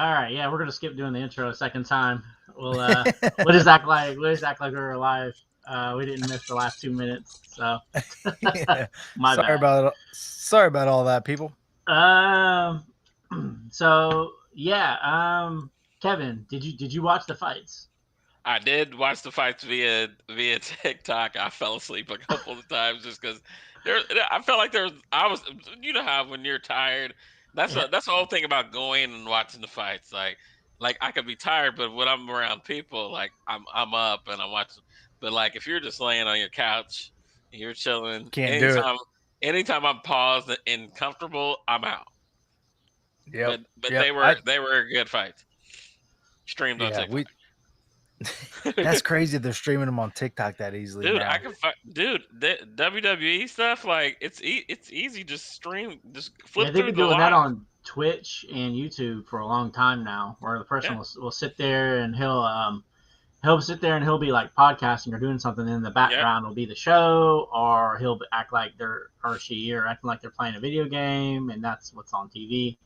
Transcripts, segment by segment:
All right, yeah, we're gonna skip doing the intro a second time. We'll just act like we're alive. We didn't miss the last 2 minutes, so Yeah. my bad. Sorry about all that, people. Um, so yeah, Kevin, did you watch the fights? I did watch the fights via TikTok. I fell asleep a couple of times just because there. I felt like I was. You know how when you're tired, Yeah, that's the whole thing about going and watching the fights. Like I could be tired, but when I'm around people, like I'm up and I'm watching. But like if you're just laying on your couch, and you're chilling. Can't do it. Anytime I'm paused and comfortable, I'm out. Yep. But Yep. they were good fights. Streamed on Yeah, TikTok. we that's crazy they're streaming them on TikTok that easily Dude, now. dude, the WWE stuff like it's easy. Just stream, just yeah, flip they've through been the doing that live. on Twitch and YouTube for a long time now, where the person Yeah, will sit there and he'll sit there and he'll be like podcasting or doing something, and in the yep. background will be the show, or he'll act like they're or she or acting like they're playing a video game, and that's what's on TV.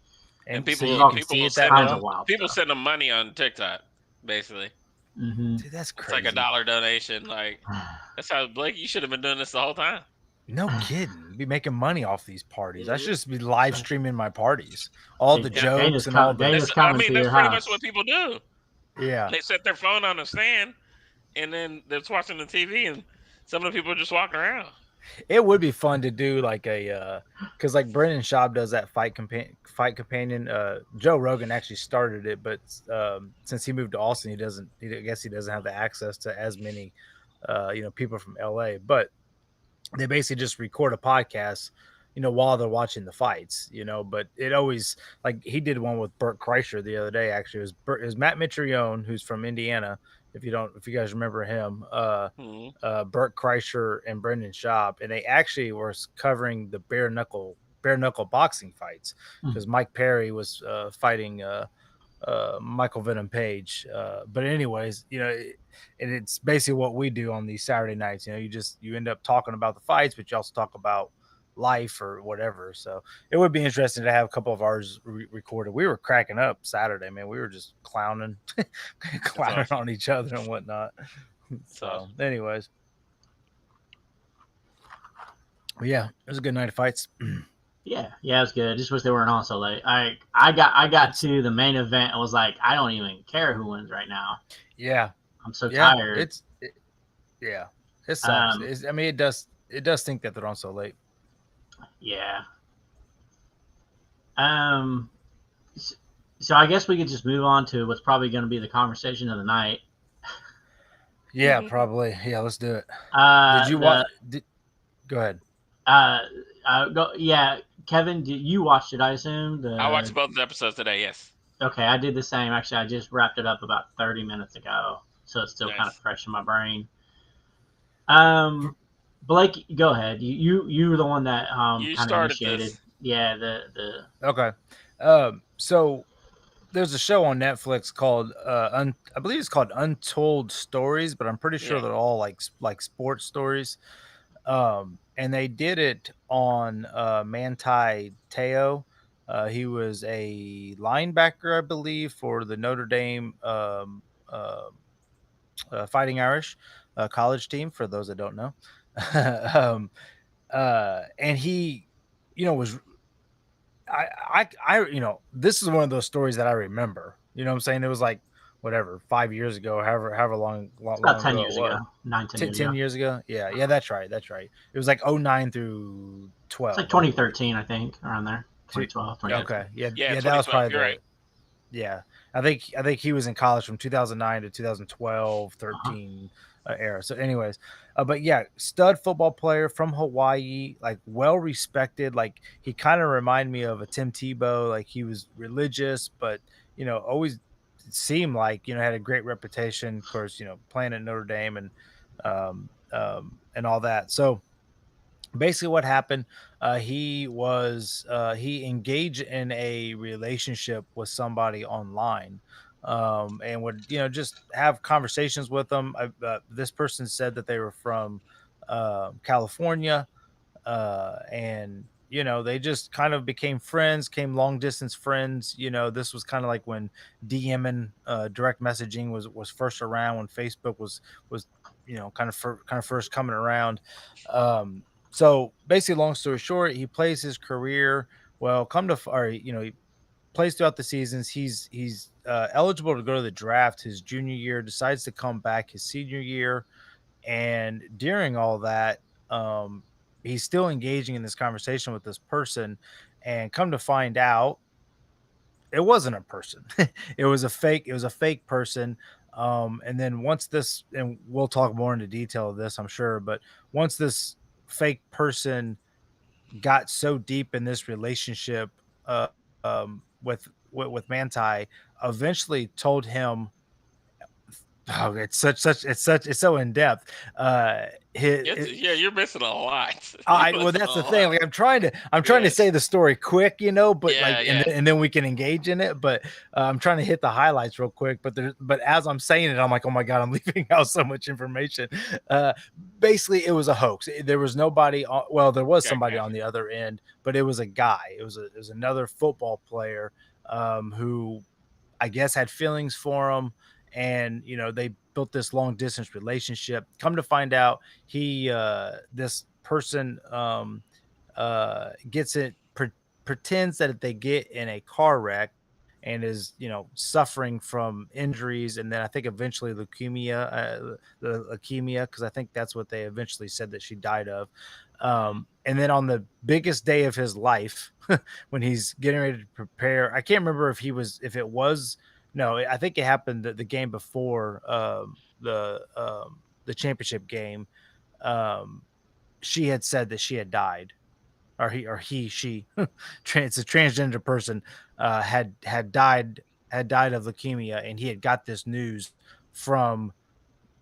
And So There's you all can see will it that send kinds them of well. wild people stuff. send them money on TikTok. Basically, Hmm. Dude, that's it's like a crazy. dollar donation. Like that's how Blake. You should have been doing this the whole time. No kidding. Be making money off these parties. I Hmm. should just be live streaming my parties. All the Yeah, jokes and all the Dana's coming to that's your pretty much what house. people do. yeah. They set their phone on a stand, and then they're just watching the TV, and some of the people are just walking around. It would be fun to do like a because like Brendan Schaub does that fight companion. Joe Rogan actually started it, but since he moved to Austin, he doesn't. I guess he doesn't have the access to as many, people from LA. But they basically just record a podcast, while they're watching the fights. But it always like he did one with Burt Kreischer the other day. Actually, it was Matt Mitrione, who's from Indiana. If you guys remember him, Hmm. Burt Kreischer and Brendan Schaub, and they actually were covering the bare knuckle boxing fights because Mike Perry was fighting Michael Venom Page. But anyways, and it's basically what we do on these Saturday nights. You end up talking about the fights, but you also talk about life or whatever. So it would be interesting to have a couple of ours recorded. We were cracking up Saturday, man. We were just clowning, That's clowning awesome. on each other and whatnot. That's So, awesome. anyways, but yeah, it was a good night of fights. Yeah, it was good. Just wish they weren't on so late. I got It's to the main event and was like, I don't even care who wins right now. yeah, I'm so yeah, tired. yeah, it sucks. Um, I mean, it does think that they're on so late. yeah. Um, so I guess we could just move on to what's probably going to be the conversation of the night. Yeah, probably. Yeah, let's do it. Did you watch? The Go ahead. uh, yeah, Kevin, you watched it? I assume I watched the. both the episodes today. Yes, Okay, I did the same. Actually, I just wrapped it up about 30 minutes ago, so it's still kind of nice. fresh in my brain. Um, Blake, go ahead. You were the one that You kind of started initiated. this. Yeah, the Okay. So there's a show on Netflix called I believe it's called Untold Stories, but I'm pretty sure Yeah. they're all like sports stories. And they did it on Manti Te'o. He was a linebacker, I believe, for the Notre Dame Fighting Irish college team. For those that don't know, um, and he, was this is one of those stories that I remember. You know what I'm saying? It was like whatever 5 years ago, however long it's long, about long 10 ago it years ago, was. 9, 10 years 10 ago. years ago. Yeah, that's right. It was like '09 through It's like 12, I believe. 2013, I think, around there. Two, 2012, Yeah. 2013. okay, yeah, Yeah. yeah, that was 2012. probably You're right. the yeah. I think he was in college from 2009 to 2012, Uh-huh. 13 era. So, anyways, but yeah, stud football player from Hawaii, like well respected. Like he kind of reminded me of a Tim Tebow. Like he was religious, but always seemed like had a great reputation. Of course, playing at Notre Dame and all that. So basically what happened, he engaged in a relationship with somebody online, and would just have conversations with them. This person said that they were from California, and they just kind of became friends, came long distance friends. This was kind of like when DMing, direct messaging was first around, when Facebook was kind of first coming around. So basically, long story short, he plays his career well. He plays throughout the seasons. He's eligible to go to the draft his junior year. Decides to come back his senior year, and during all that, he's still engaging in this conversation with this person, and come to find out, it wasn't a person. It was a fake person. And then once this, and we'll talk more into detail of this, I'm sure, but once this fake person got so deep in this relationship, uh, with Manti, eventually told him, oh, it's so in depth. You're missing a lot. Well, that's the thing. Like, I'm trying to say the story quick, but and then we can engage in it. But I'm trying to hit the highlights real quick. But as I'm saying it, I'm like, oh my god, I'm leaving out so much information. Basically, it was a hoax. There was nobody. Well, there was somebody on the other end, but it was a guy. It was another football player, who I guess had feelings for him, and they built this long distance relationship. Come to find out, this person gets it pretends that they get in a car wreck and is suffering from injuries, and then I think eventually leukemia, because I think that's what they eventually said that she died of. And then on the biggest day of his life, when he's getting ready to prepare, I can't remember if it was. No, I think it happened the game before the championship game. She had said that she had died, or she. It's a transgender person, had died of leukemia, and he had got this news from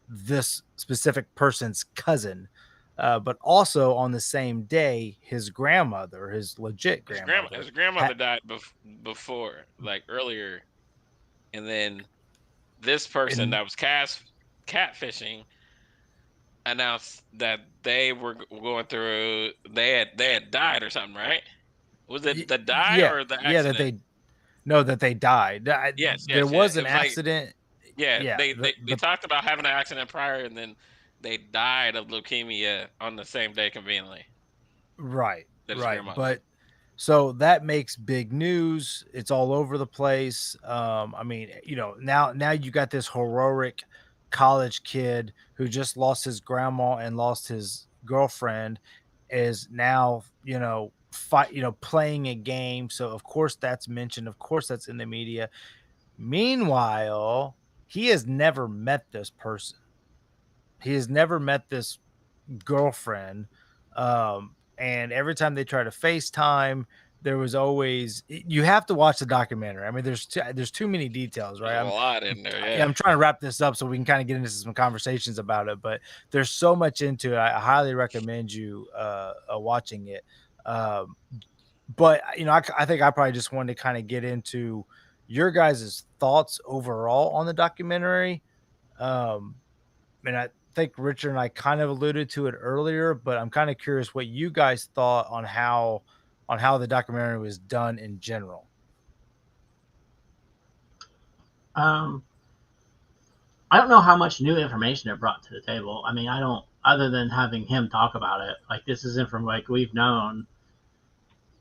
this specific person's cousin. But also on the same day, his grandmother, his legit grandmother, his grandmother died before, like earlier. And then this person that was catfishing announced that they were going through. They had died or something, right? Was it the die or the accident? That they died. Yes, there was an accident. They talked about having an accident prior, and then they died of leukemia on the same day, conveniently. Right. But so that makes big news. It's all over the place. I mean, now you got this heroic college kid who just lost his grandma and lost his girlfriend, is now, playing a game. So of course that's mentioned. Of course that's in the media. Meanwhile, he has never met this person. He has never met this girlfriend. And every time they try to FaceTime, there was always, you have to watch the documentary. I mean, there's too many details, right? There's a lot in there. Yeah. I'm trying to wrap this up so we can kind of get into some conversations about it, but there's so much into it. I highly recommend you watching it. But I think I probably just wanted to kind of get into your guys' thoughts overall on the documentary. And I think Richard and I kind of alluded to it earlier, but I'm kind of curious what you guys thought on how the documentary was done in general. I don't know how much new information it brought to the table. I mean, I don't, other than having him talk about it. Like, this isn't from, like, we've known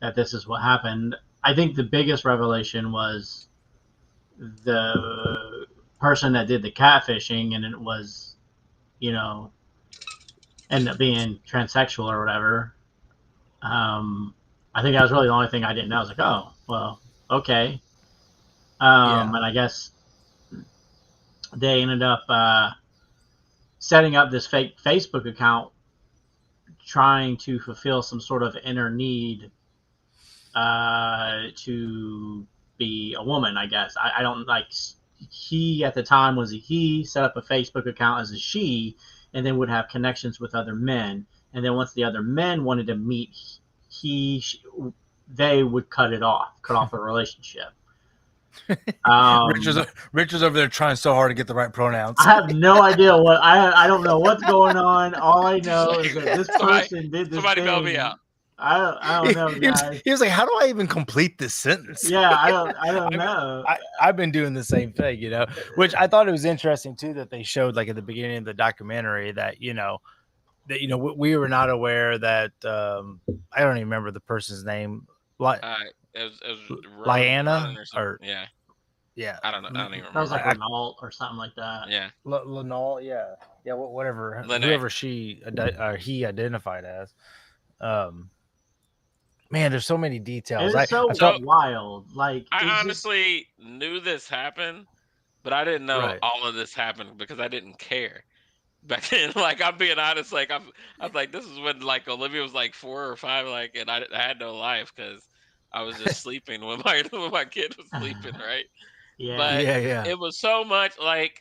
that this is what happened. I think the biggest revelation was the person that did the catfishing, and it was, ended up being transsexual or whatever. I think that was really the only thing I didn't know. I was like, oh, well, okay. And I guess they ended up setting up this fake Facebook account, trying to fulfill some sort of inner need to be a woman, I guess. I don't, like, he at the time was a he, set up a Facebook account as a she, and then would have connections with other men. And then once the other men wanted to meet, they would cut off the relationship. Richard's over there trying so hard to get the right pronouns. I have no idea I don't know what's going on. All I know is that this person did this. Somebody thing. bail me out. I don't know, guys. He was like, "How do I even complete this sentence?" Yeah, I don't know. I've been doing the same thing, you know. Which I thought it was interesting too that they showed like at the beginning of the documentary that we were not aware that I don't even remember the person's name, like It was Ronan Lyanna or something. or yeah. yeah, I don't know. I don't even That was remember. like Renault or something like that. Yeah. Lenol, yeah, whatever, Lene. whoever he identified as. Um, man, there's so many details. It's so I felt wild. Like I it's just honestly knew this happened, but I didn't know right. all of this happened because I didn't care back then. Like I'm being honest, like I was like, this is when like Olivia was like 4 or 5, like, and I had no life because I was just sleeping when my when my kid was sleeping, right? yeah. But Yeah. it was so much like,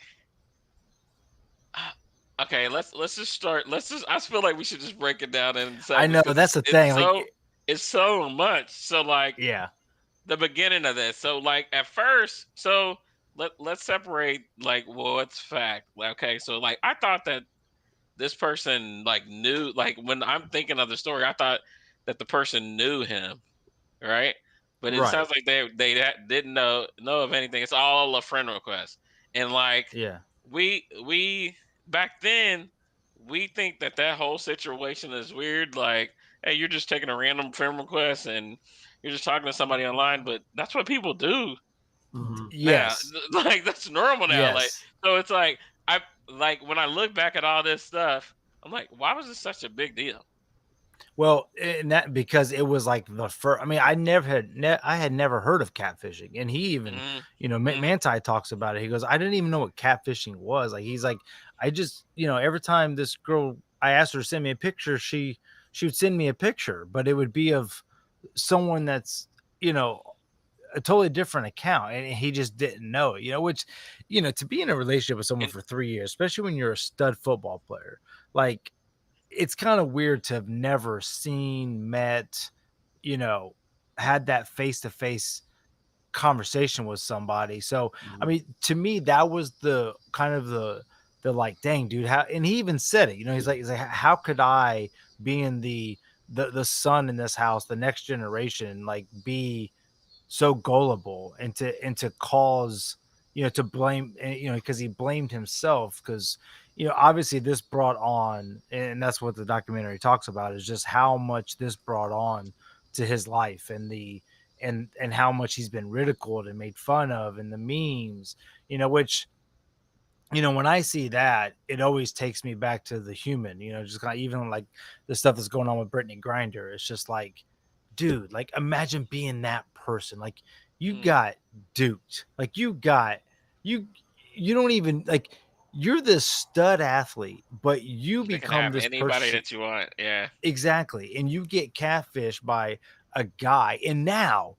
okay, let's just start. Let's just. I feel like we should just break it down in I segments know because that's the thing. Like, it's so much. So like yeah, the beginning of this. So like at first, so let's separate like what's fact. Okay, so like I thought that this person like knew, like when I'm thinking of the story, I thought that the person knew him, right? But it right, sounds like didn't know of anything. It's all a friend request, and like yeah, we back then we think that that whole situation is weird. Like, hey, you're just taking a random friend request and you're just talking to somebody online, but that's what people do Hmm. now. yes, Like that's normal now. Like yes. so, it's like I like when I look back at all this stuff, I'm like, why was this such a big deal? Well, and that because it was like the first. I mean, I had never heard of catfishing, and he even, Hmm. Hmm. Manti talks about it. He goes, I didn't even know what catfishing was. Like he's like, I just, every time this girl, I asked her to send me a picture, she would send me a picture, but it would be of someone that's, you know, a totally different account, and he just didn't know it. Which, to be in a relationship with someone And for 3 years, especially when you're a stud football player, like it's kind of weird to have never seen, met, you know, had that face to face conversation with somebody. So, I Hmm. mean, to me, that was the kind of the like, dang, dude, how, and he even said it, he's like, how could I, being the son in this house, the next generation, like be so gullible and to cause to blame because he blamed himself because obviously this brought on, and that's what the documentary talks about, is just how much this brought on to his life and and how much he's been ridiculed and made fun of, and the memes, which when I see that, it always takes me back to the human, just kind of, even like the stuff that's going on with Brittany Grinder. It's just like, dude, like imagine being that person. Like you mm, got duped. Like you don't even like, you're this stud athlete, but you they can become have this anybody person. that you want. Yeah. Exactly. And you get catfished by a guy, and now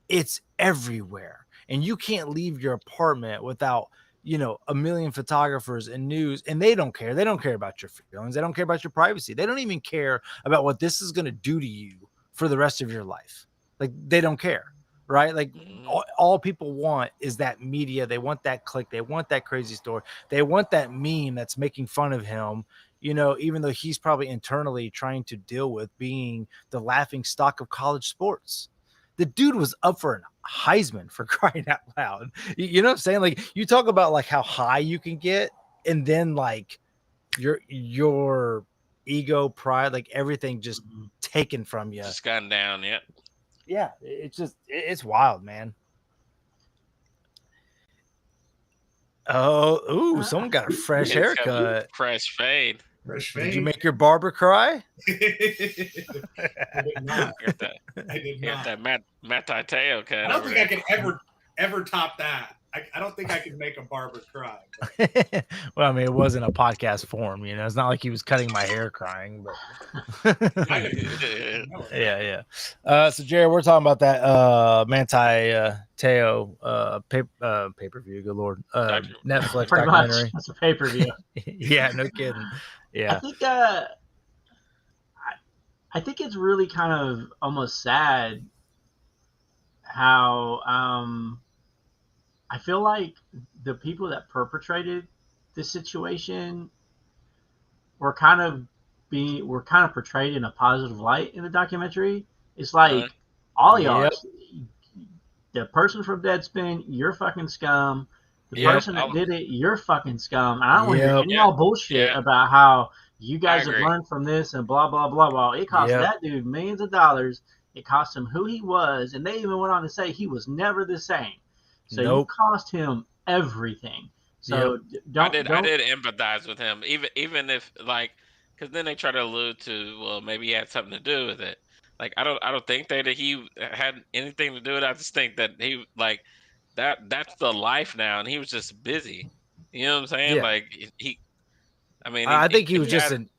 it's everywhere. And you can't leave your apartment without, a million photographers and news, and they don't care. They don't care about your feelings. They don't care about your privacy. They don't even care about what this is going to do to you for the rest of your life. Like they don't care, right? Like Hmm. all people want is that media. They want that click. They want that crazy story. They want that meme that's making fun of him, even though he's probably internally trying to deal with being the laughing stock of college sports. The dude was up for an Heisman, for crying out loud. You know what I'm saying? Like you talk about like how high you can get, and then like your ego, pride, like everything just Hmm. taken from you. Just gone down. Yeah. Yeah, it's just it's wild, man. Oh, ooh, someone got a fresh It's got a haircut. fresh fade. Fresh Did you fade. make your barber cry? I did not. You got that. I did You got not. that Matt Tateo I cut don't over think I there. can ever top that. I don't think I can make a barber cry. But Well, I mean, it wasn't a podcast form, it's not like he was cutting my hair crying, but I know it. yeah. So Jared, we're talking about that Manti Teo pay-per-view, good lord. Netflix Pretty much. documentary. That's a pay per view. Yeah, no kidding. I Yeah. think I think it's really kind of almost sad how I feel like the people that perpetrated this situation were kind of were kind of portrayed in a positive light in the documentary. It's like Uh, all y'all, Yep. the person from Deadspin, you're fucking scum. The Yep. person that did it, you're fucking scum. And I don't want to hear Yep. any yeah, more bullshit yeah, about how you I guys have agree. learned from this and blah blah blah blah. It cost Yep. that dude millions of dollars. It cost him who he was, and they even went on to say he was never the same. So you Nope. cost him everything. So I don't did empathize with him, even if like, because then they try to allude to, well, maybe he had something to do with it. Like I don't think that he had anything to do with it. I just think that he like that's the life now, and he was just busy. You know what I'm saying? Yeah. Like I mean, I think he if was he just had, an.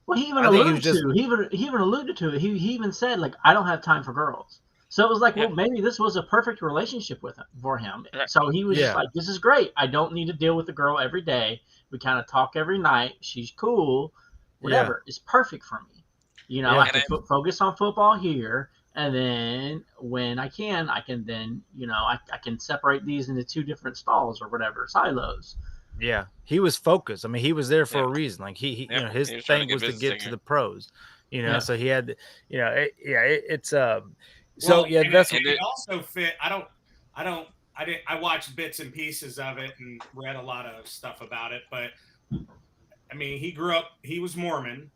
Well, he even I think he was alluded just. to he even alluded to it. He even said like I don't have time for girls. So it was like, yeah, well, maybe this was a perfect relationship with him for him. right, So he was just Yeah. like, this is great. I don't need to deal with the girl every day. We kind of talk every night. She's cool. Yeah. Whatever. It's perfect for me. You know, Yeah. I and can focus on football here, and then when I can then I can separate these into two different stalls or whatever silos. Yeah. He was focused. I mean, he was there for yeah, a reason. Like he yeah, his he was trying to thing get was to business get to taken. the pros. Yeah. So he had, it's So Well, yeah, and that's And it also fit. I didn't. I watched bits and pieces of it and read a lot of stuff about it. But I mean, he grew up. He was Mormon,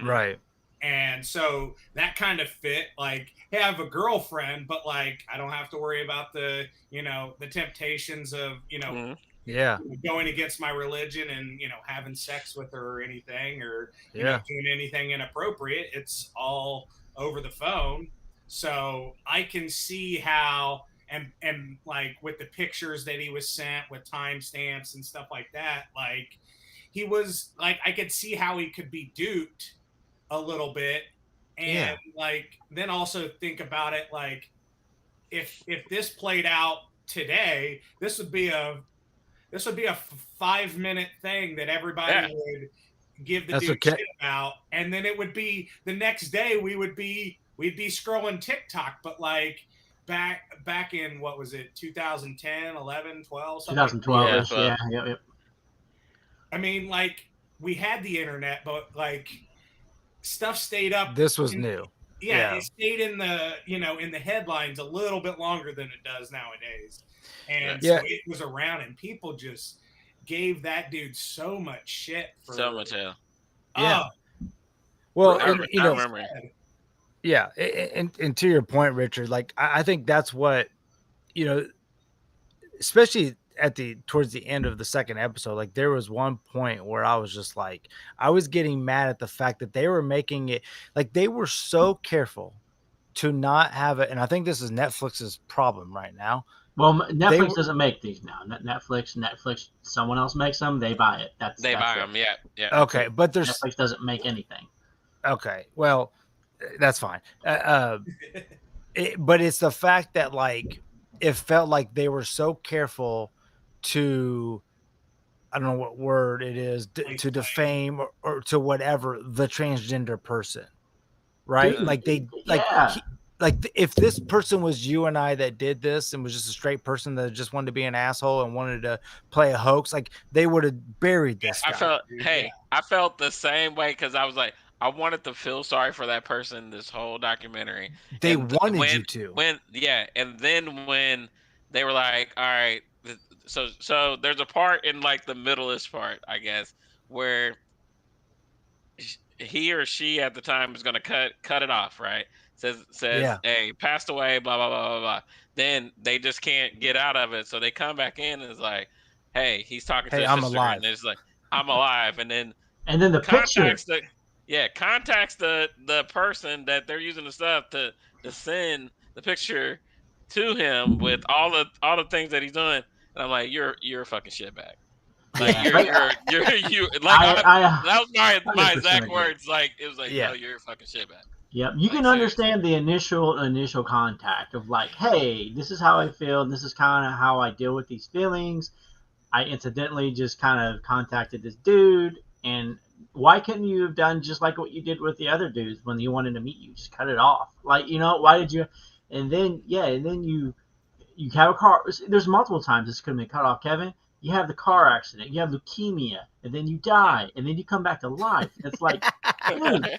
right. and so that kind of fit. Like, hey, I have a girlfriend, but like, I don't have to worry about the the temptations of mhm, Yeah. going against my religion and having sex with her or anything, or Yeah. doing anything inappropriate. It's all over the phone. So I can see how, and like with the pictures that he was sent with timestamps and stuff like that, like he was like, I could see how he could be duped a little bit. And Yeah. like, then also think about it, like if this played out today, this would be a 5-minute thing that everybody yeah, would give the That's dude okay. shit about, and then it would be the next day we'd be scrolling TikTok, but like back in, what was it, 2010, 11, 12, something like that. 2012 yeah, ish. but Yeah. Yep. I mean, like, we had the internet, but like stuff stayed up. This was new. Yeah, Yeah. it stayed in the in the headlines a little bit longer than it does nowadays, yeah, and so Yeah. it was around, and people just gave that dude so much shit so for much hell. Yeah. oh, Well, I, and I remember. yeah, and to your point, Richard, like I think that's what, you know, especially at the towards the end of the second episode, like there was one point where I was just like, I was getting mad at the fact that they were making it like they were so careful to not have it. And I think this is Netflix's problem right now. Well, They Netflix were doesn't make these now. Netflix, someone else makes them. They buy it. That's They buy it. them. Yeah, yeah. That's okay, it. but there's Netflix doesn't make anything. okay, well, that's fine. But it's the fact that like it felt like they were so careful to, I don't know what word it is, to defame or to whatever the transgender person, right? Dude, Like they yeah. if this person was you and I that did this and was just a straight person that just wanted to be an asshole and wanted to play a hoax, like they would have buried this I guy. felt, hey, I felt the same way because I was like, I wanted to feel sorry for that person this whole documentary. They And wanted you to. yeah, and then when they were like, all right, so there's a part in like the middleest part, I guess, where he or she at the time is going to cut it off, right? Says, Yeah. hey, passed away, blah blah blah blah blah. Then they just can't get out of it, so they come back in and it's like, hey, he's talking to Hey, his I'm sister, alive. and it's like, I'm alive, and then And then the picture. contacts the person that they're using the stuff to send the picture to him with all the things that he's doing, and I'm like, you're a fucking shitbag. Like Yeah, like, you like that was my 100% exact agree. words. Like it was like, Yeah. no, you're a fucking shitbag. Yep, you Like can seriously. understand the initial contact of like, hey, this is how I feel, and this is kind of how I deal with these feelings. I incidentally just kind of contacted this dude, and why couldn't you have done just like what you did with the other dudes when you wanted to meet you? Just cut it off. Like, why did you? And then you have a car. There's multiple times this could have been cut off, Kevin. you have the car accident, you have leukemia, and then you die, and then you come back to life. It's like, dude.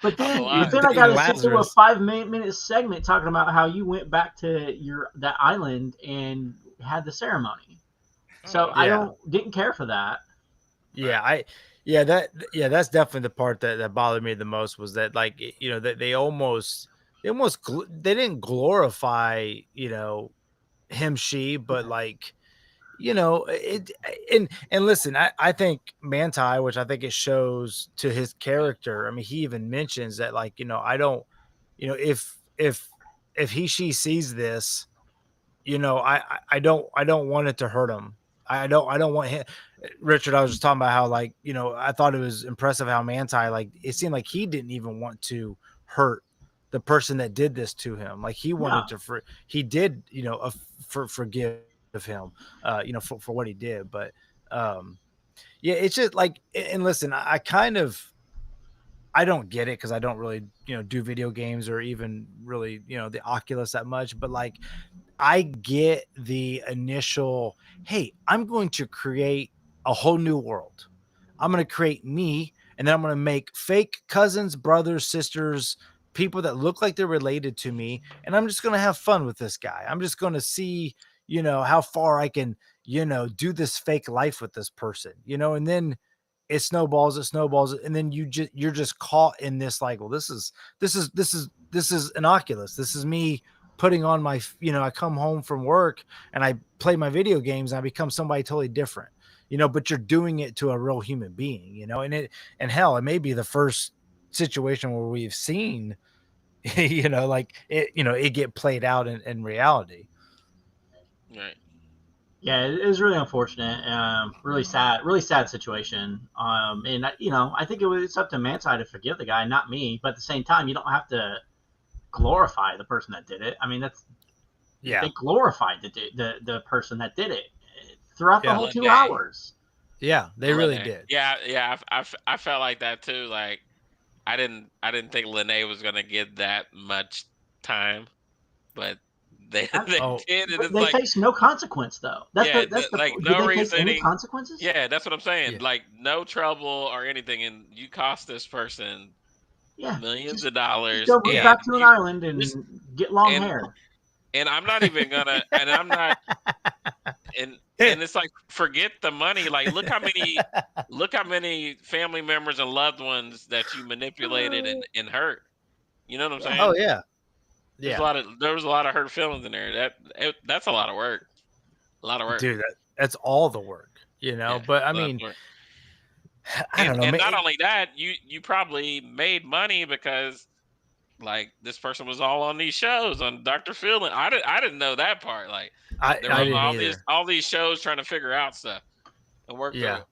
But I'm then, alive. I got to sit through a Lazarus. 5 minute segment talking about how you went back to that island and had the ceremony. So I didn't care for that. Yeah, that's definitely the part that bothered me the most, was that, like, you know, that they almost they didn't glorify, you know, him, but like, you know, and listen, I think Manti, which I think it shows to his character. I mean, he even mentions that, like, you know, I don't, you know, if she sees this, you know, I don't want it to hurt him. I don't want him. Richard, I was just talking about how, like, you know, I thought it was impressive how Manti, like, it seemed like he didn't even want to hurt the person that did this to him. Like, he wanted No. to, he did, you know, forgive him, you know, for what he did. But, yeah, it's just like, and listen, I kind of, I don't get it, because I don't really, you know, do video games or even really, you know, the Oculus that much. But, like, I get the initial, hey, I'm going to create a whole new world. I'm going to create me, and then I'm going to make fake cousins, brothers, sisters, people that look like they're related to me, and I'm just going to have fun with this guy. I'm just going to see, you know, how far I can, you know, do this fake life with this person, you know, and then it snowballs, and then you're just caught in this, like, well, this is an Oculus. This is me putting on my, you know, I come home from work and I play my video games and I become somebody totally different, you know, but you're doing it to a real human being, you know, and hell, it may be the first situation where we've seen, you know, like it, you know, it get played out in reality. Right. Yeah, it was really unfortunate. Really sad situation. And you know, I think it's up to Manti to forgive the guy, not me. But at the same time, you don't have to glorify the person that did it. I mean, they glorified the person that did it throughout the whole 2 hours. Yeah, they really did. Yeah. I felt like that too. Like, I didn't think Lene was gonna get that much time, but they did, and it's They like, face no consequence though. That's the like, did no they face any reasoning. consequences? Yeah, that's what I'm saying. Yeah. Like, no trouble or anything, and you cost this person Yeah, millions of just dollars, go move and back to an you island just and get long and hair. and I'm not even gonna, and I'm not, and it's like, forget the money. Like, look how many family members and loved ones that you manipulated and hurt. You know what I'm saying? Oh yeah. There was a lot of hurt feelings in there. That's a lot of work. A lot of work. Dude, that's all the work, you know. Yeah, But I a lot of mean, work. I don't know. And not only that, you probably made money because, like, this person was all on these shows on Dr. Phil, and I didn't know that part. Like, I there were didn't all either. these shows trying to figure out stuff and work through it.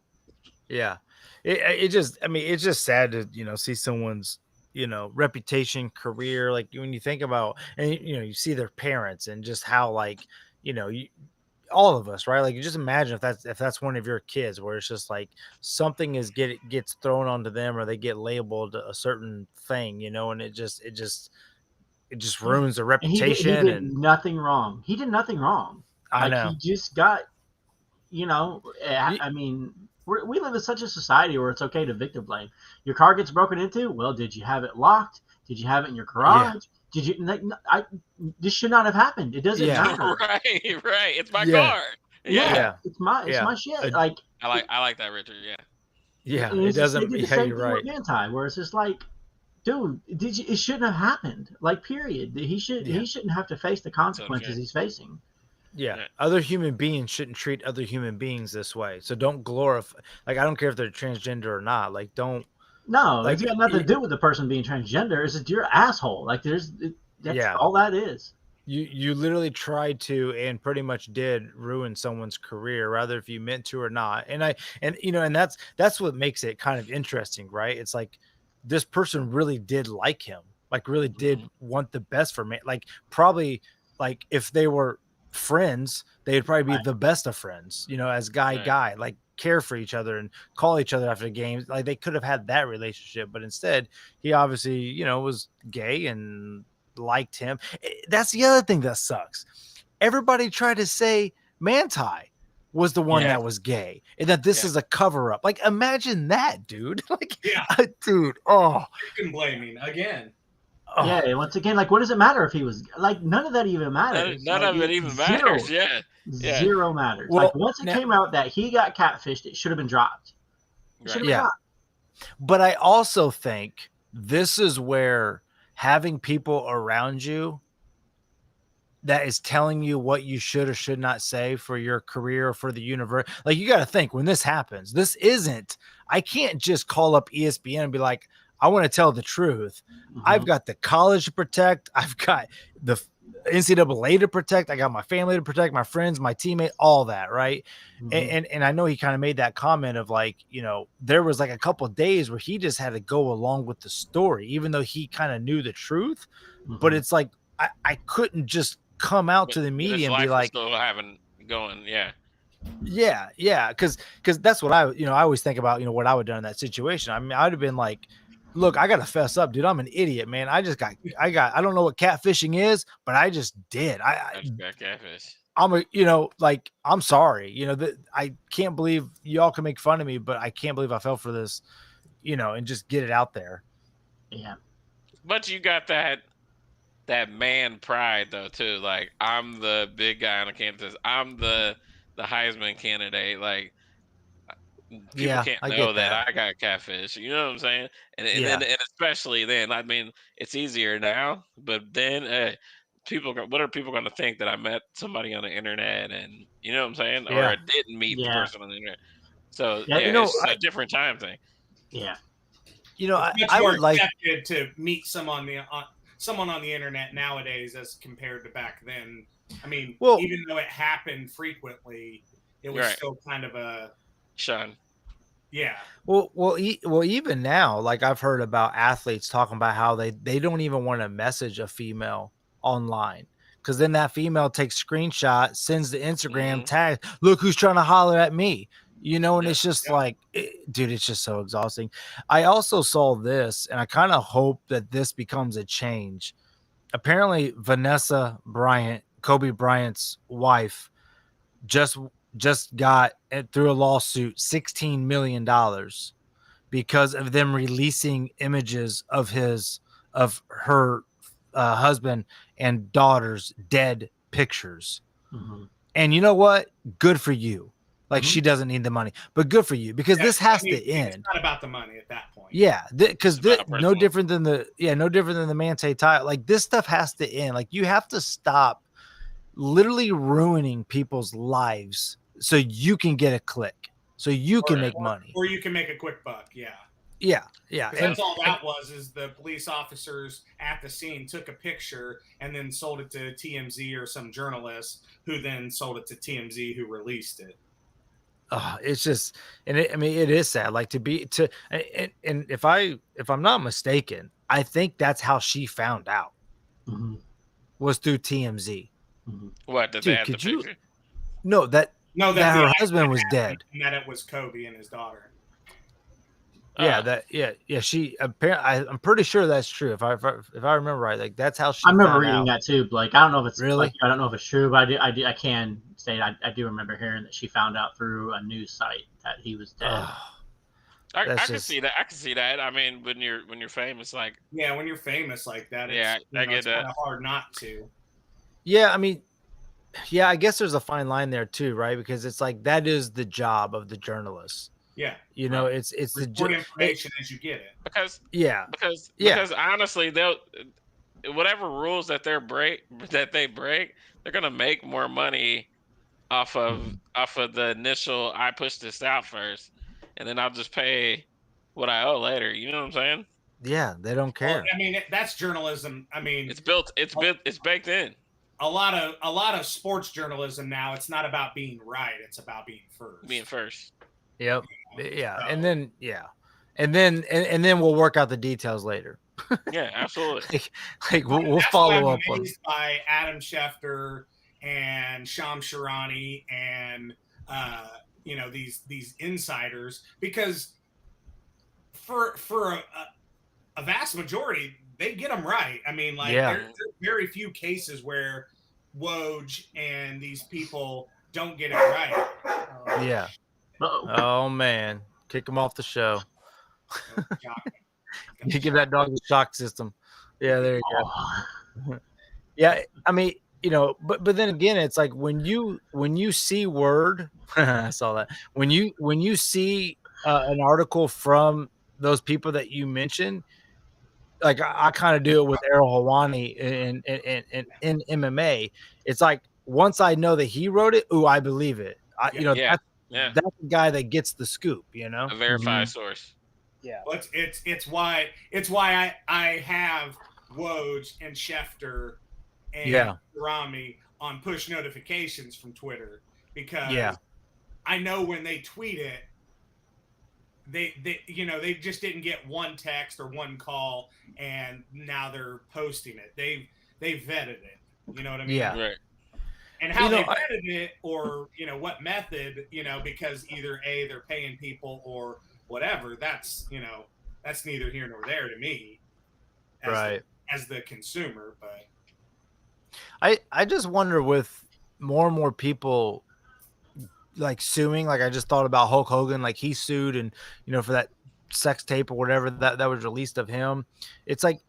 Yeah. It just, I mean, it's just sad to, you know, see someone's, you know, reputation, career, like when you think about, and you know, you see their parents and just how, like, you know, all of us, right? Like, you just imagine if that's one of your kids, where it's just like something gets thrown onto them, or they get labeled a certain thing, you know, and it just ruins their And he reputation. did And nothing wrong. He did nothing wrong. I Like, know. he just got, you know, I mean, we live in such a society where it's okay to victim blame. Your car gets broken into. Well, did you have it locked? Did you have it in your garage? Did you? This should not have happened. It doesn't matter. Right. It's my car. Yeah. It's my shit. Like, I like that, Richard. Yeah. It doesn't. They did the Yeah, same you're thing right. with Manti, where it's just like, dude, it shouldn't have happened. Like, period. He shouldn't have to face the consequences he's facing. Yeah. Other human beings shouldn't treat other human beings this way. So don't glorify. Like, I don't care if they're transgender or not. Like, don't. No, Like, it's got nothing to do with the person being transgender. It's just you're an asshole. Like, that's all that is. You literally tried to, and pretty much did, ruin someone's career, rather if you meant to or not. And you know, and that's what makes it kind of interesting, right? It's like, this person really did like him, like really did want the best for me. Like, probably, like, if they were friends, they'd probably be the best of friends, you know, as guy, like, care for each other and call each other after games. Like, they could have had that relationship, but instead he obviously, you know, was gay and liked him. That's the other thing that sucks. Everybody tried to say Manti, was the one that was gay, and that this is a cover up. Like, imagine that, dude. Like, dude. Oh, you can blame me again. Oh. Yeah, once again, like, what does it matter if he was like? None of that even matters. None like, of it even matters. Yeah. Zero matters. Well, like, once it came out that he got catfished, it should have been dropped. It should have been dropped. But I also think this is where having people around you that is telling you what you should or should not say for your career or for the universe. Like, you got to think, when this happens, I can't just call up ESPN and be like, I want to tell the truth. Mm-hmm. I've got the college to protect. I've got the NCAA to protect. I got my family to protect, my friends, my teammate, all that. Right. Mm-hmm. And I know he kind of made that comment of like, you know, there was like a couple of days where he just had to go along with the story, even though he kind of knew the truth. Mm-hmm. But it's like, I couldn't just come out to the media and be like, still having going. Yeah. Cause that's what I always think about, you know, what I would have done in that situation. I mean, I'd have been like, look, I got to fess up, dude. I'm an idiot, man. I don't know what catfishing is, but I just did. I got catfish. I'm sorry, you know, that I can't believe y'all can make fun of me, but I can't believe I fell for this, you know, and just get it out there. Yeah. But you got that man pride though too. Like, I'm the big guy on the campus. I'm the Heisman candidate. Like, people can't know that I got catfish. You know what I'm saying? And then, and especially then, I mean, it's easier now, but then what are people going to think, that I met somebody on the internet, and you know what I'm saying? Or I didn't meet the person on the internet. So it's a different time thing. Yeah. You know, I would like to meet someone on the internet nowadays as compared to back then. I mean, even though it happened frequently, it was still kind of a shun. Yeah. Well, even now, like, I've heard about athletes talking about how they don't even want to message a female online, because then that female takes screenshot, sends the Instagram tag, look who's trying to holler at me, you know, and it's just like, dude, it's just so exhausting. I also saw this, and I kind of hope that this becomes a change. Apparently, Vanessa Bryant, Kobe Bryant's wife, just got, through a lawsuit, $16 million because of them releasing images of her husband and daughter's dead pictures. Mm-hmm. And you know what? Good for you. Like, she doesn't need the money, but good for you, because this has to end. It's not about the money at that point. Yeah, because no different than the Mante title. Like, this stuff has to end. Like, you have to stop literally ruining people's lives so you can get a click, so you can make money, or you can make a quick buck. Yeah. That's all that was, is the police officers at the scene took a picture and then sold it to TMZ or some journalist, who then sold it to TMZ, who released it. It's just, and it is sad. Like, and if I'm not mistaken, I think that's how she found out, was through TMZ. Mm-hmm. What? Did they have the picture? No, that her husband was dead, and that it was Kobe and his daughter. She apparently, I'm pretty sure that's true. If I remember right, like, that's how she. I remember reading that too. Like, I don't know if it's really. I don't know if it's true, but I can say I do remember hearing that she found out through a news site that he was dead. I can see that. I can see that. I mean, when you're famous, like, when you're famous like that, I get it's that. kind of hard not to. Yeah, I mean, I guess there's a fine line there too, right? Because it's like, that is the job of the journalist. Yeah, you know, it's report information as you get it. Because honestly, whatever rules that they break, they're gonna make more money off of the initial, I pushed this out first, and then I'll just pay what I owe later. You know what I'm saying? Yeah, they don't care. Well, I mean, that's journalism. I mean, it's baked in. A lot of sports journalism now, it's not about being right, it's about being first. Yep. Yeah. So, and then we'll work out the details later. Yeah, absolutely. like we'll follow up on by Adam Schefter and Sham Sharani and these insiders, because for a vast majority, they get them right. I mean, like, there's very few cases where Woj and these people don't get it right. Yeah. Uh-oh. Oh man, kick him off the show. Shock. You give that dog the shock system. Yeah, there you Oh. go. Yeah, I mean, but then again, it's like when you see word, I saw that when you see an article from those people that you mentioned, like I kind of do it with Errol Hawani in MMA. It's like once I know that he wrote it, ooh, I believe it. Yeah. That's the guy that gets the scoop. A verified source. Yeah. Well, it's why I have Woj and Schefter and Rami on push notifications from Twitter, because I know when they tweet it, they just didn't get one text or one call and now they're posting it. They've vetted it. You know what I mean? Yeah. Right. And how they vetted it, or what method, because either A, they're paying people or whatever, that's neither here nor there to me as the consumer. But I just wonder, with more and more people like suing, like I just thought about Hulk Hogan, like he sued and for that sex tape or whatever that was released of him. It's like,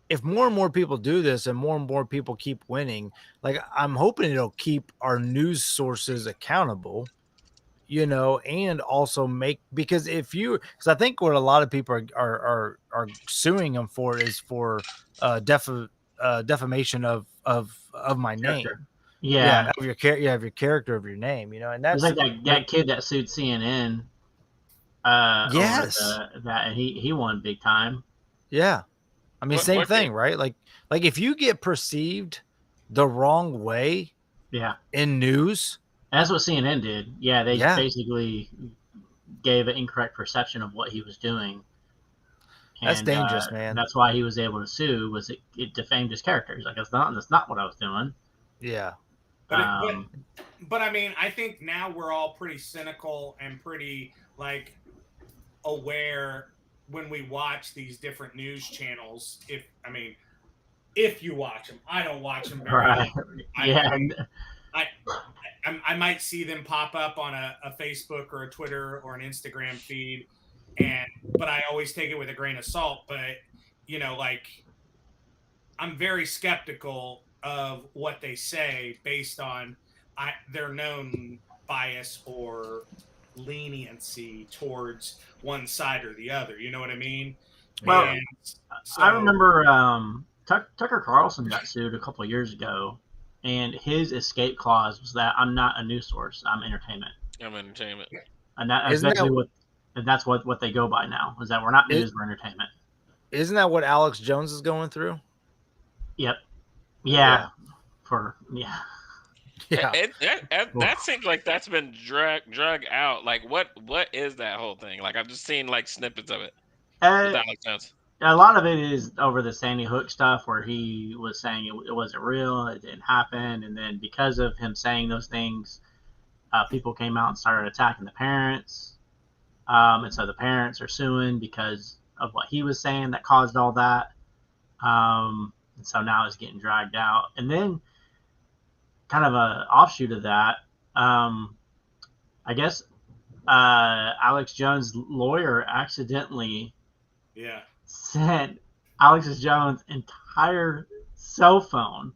if more and more people do this and more people keep winning, like I'm hoping it'll keep our news sources accountable, and also because I think what a lot of people are suing them for is for defamation of my name. Yeah. Of your character, of your name, and that's like that kid that sued CNN yes. over that, and he won big time. Yeah. I mean, same thing, right? Like if you get perceived the wrong way in news. That's what CNN did. Yeah, they basically gave an incorrect perception of what he was doing. That's dangerous, man. That's why he was able to sue, was it defamed his character. He's like, that's not what I was doing. Yeah. But I mean, I think now we're all pretty cynical and pretty aware when we watch these different news channels. If you watch them, I don't watch them very often. I might see them pop up on a Facebook or a Twitter or an Instagram feed, but I always take it with a grain of salt. But I'm very skeptical of what they say based on their known bias or leniency towards one side or the other. You know what I mean? Well, I remember Tucker Carlson got sued a couple of years ago, and his escape clause was that I'm not a news source, I'm entertainment. And that's that's what they go by now, is that we're not news, we're entertainment. Isn't that what Alex Jones is going through? Yep. Yeah. That seems like that's been drug out. Like what is that whole thing? Like I've just seen like snippets of it. Alex Jones. A lot of it is over the Sandy Hook stuff, where he was saying it wasn't real, it didn't happen, and then because of him saying those things, people came out and started attacking the parents, and so the parents are suing because of what he was saying that caused all that, and so now it's getting dragged out. And then, kind of a offshoot of that, I guess Alex Jones' lawyer accidentally sent Alex Jones' entire cell phone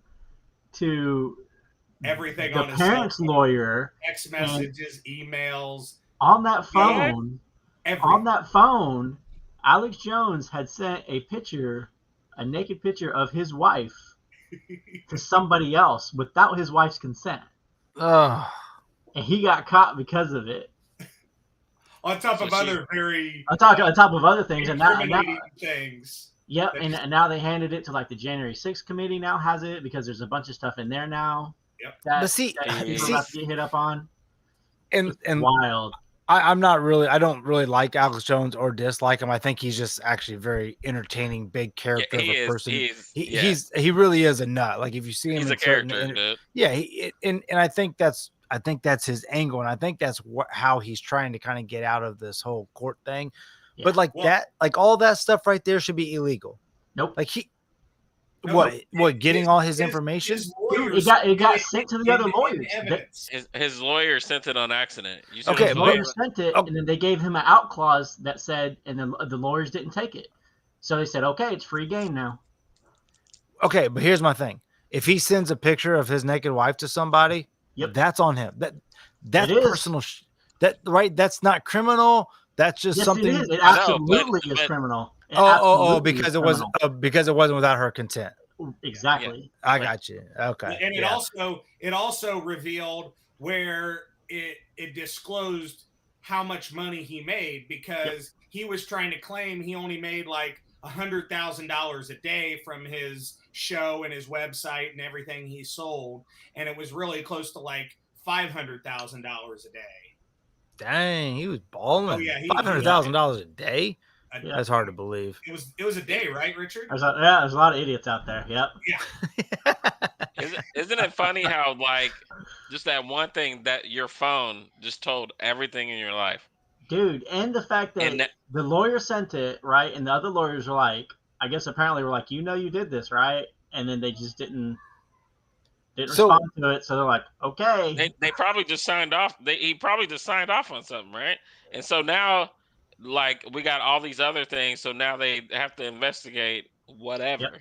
to everything the on his parents' lawyer, text messages, emails. On that phone, Alex Jones had sent a naked picture of his wife to somebody else without his wife's consent. And he got caught because of it. On top of other things, and things. Yep, and now they handed it to like the January 6th committee. Now has it, because there's a bunch of stuff in there now. Yep. That people about to get hit up on. And wild. I don't really like Alex Jones or dislike him. I think he's just actually a very entertaining, big character of a person. He really is a nut. Like if you see him, he's a character. And I think that's his angle, and I think that's how he's trying to kind of get out of this whole court thing. Yeah. But all that stuff right there should be illegal. Nope. Like What? Getting all his information? Dude, it got sent to the other lawyers. His lawyer sent it on accident. You see Okay, his lawyer sent it, and then they gave him an out clause that said, and then the lawyers didn't take it. So they said, okay, it's free game now. Okay, but here's my thing. If he sends a picture of his naked wife to somebody, that's on him. That's personal. That's not criminal. That's just something. It is. It absolutely is criminal. Because it was because it wasn't without her consent. Exactly. I got you. Okay. And it also revealed where it disclosed how much money he made, because he was trying to claim he only made like $100,000 a day from his show and his website and everything he sold, and it was really close to like $500,000 a day. Dang, he was balling. Oh, yeah, $500,000 a day. That's hard to believe. It was a day, right, Richard? There's a lot of idiots out there. Yep. Yeah. Isn't it funny how like just that one thing that your phone just told everything in your life, dude? And the fact that the lawyer sent it, right, and the other lawyers were like, I guess apparently were like, you did this, right? And then they just didn't respond to it. So they're like, okay. They probably just signed off. He probably just signed off on something, right? And so now, like, we got all these other things. So now they have to investigate whatever. Yep.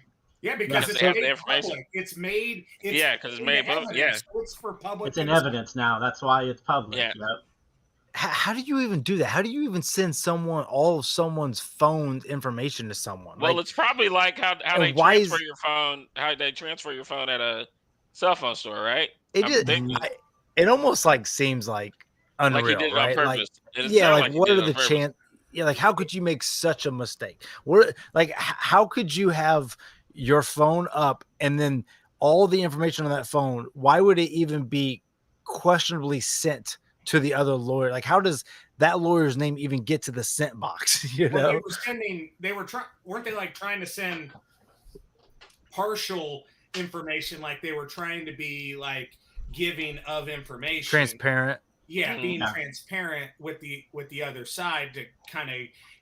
Yeah, because they have the information. Public. It's made. Because it's made public. Yeah, so it's for public. It's in evidence now. That's why it's public. Yeah. Yep. How do you even do that? How do you even send all of someone's phone information to someone? Well, it's probably like how they transfer your phone. How they transfer your phone at a cell phone store, right? It almost like seems like unreal, like he did it right? on purpose. Like what are the chances? Yeah, like how could you make such a mistake? How could you have your phone up and then all the information on that phone? Why would it even be questionably sent to the other lawyer? Like, how does that lawyer's name even get to the sent box? You know, weren't they like trying to send partial information? Like they were trying to be like giving of information, transparent. Yeah, being transparent with the other side to kind of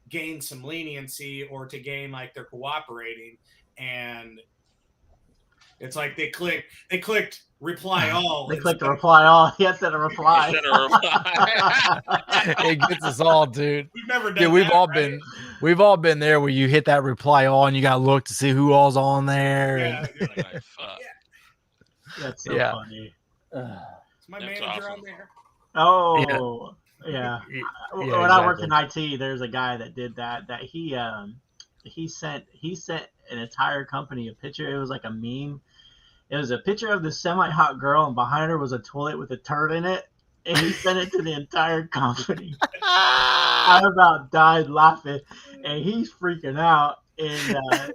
gain some leniency or to gain like they're cooperating. And it's like they clicked reply all. They clicked reply all. He instead of reply. It gets us all, dude. We've never done. Yeah, we've all been there where you hit that reply all and you got to look to see who all's on there. Yeah, like, fuck. That's so funny. Is my manager on there? Oh, yeah. When I worked in IT, there's a guy that did that. That he sent an entire company a picture. It was like a meme. It was a picture of this semi-hot girl, and behind her was a toilet with a turd in it. And he sent it to the entire company. I about died laughing, and he's freaking out. And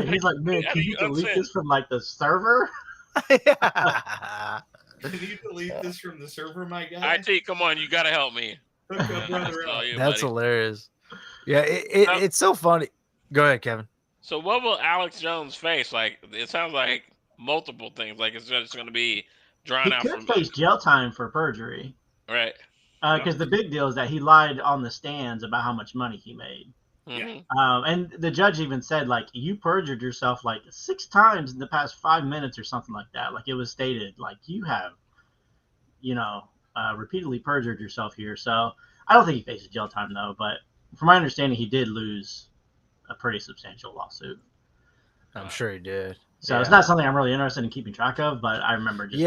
he's like, "Man, can you delete this from like the server?" Can you delete this from the server, my guy? IT, come on, you gotta help me. That's hilarious. Yeah, it's so funny. Go ahead, Kevin. So what will Alex Jones face? Like, it sounds like multiple things. Like it's just going to be drawn out. He could face jail time for perjury. Right. Because the big deal is that he lied on the stands about how much money he made. Mm-hmm. And the judge even said, like, you perjured yourself like 6 times in the past 5 minutes or something like that. Like, it was stated, like, you have, repeatedly perjured yourself here. So I don't think he faces jail time, though. But from my understanding, he did lose a pretty substantial lawsuit. I'm sure he did. So it's not something I'm really interested in keeping track of, but I remember just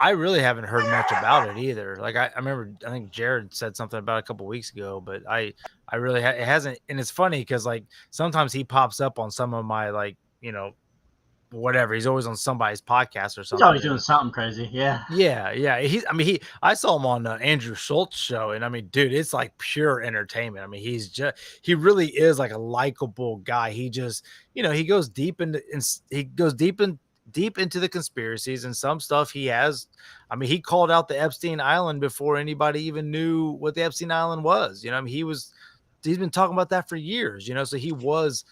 I really haven't heard much about it either. Like I remember, I think Jared said something about it a couple weeks ago, but I really it hasn't. And it's funny because like sometimes he pops up on some of my whatever. He's always on somebody's podcast or something. He's always doing something crazy. Yeah. I saw him on Andrew Schultz show, and I mean, dude, it's like pure entertainment. I mean, he really is like a likable guy. He just, he goes deep into the conspiracies and some stuff he has. I mean, he called out the Epstein Island before anybody even knew what the Epstein Island was. I mean, he's been talking about that for years, so he was,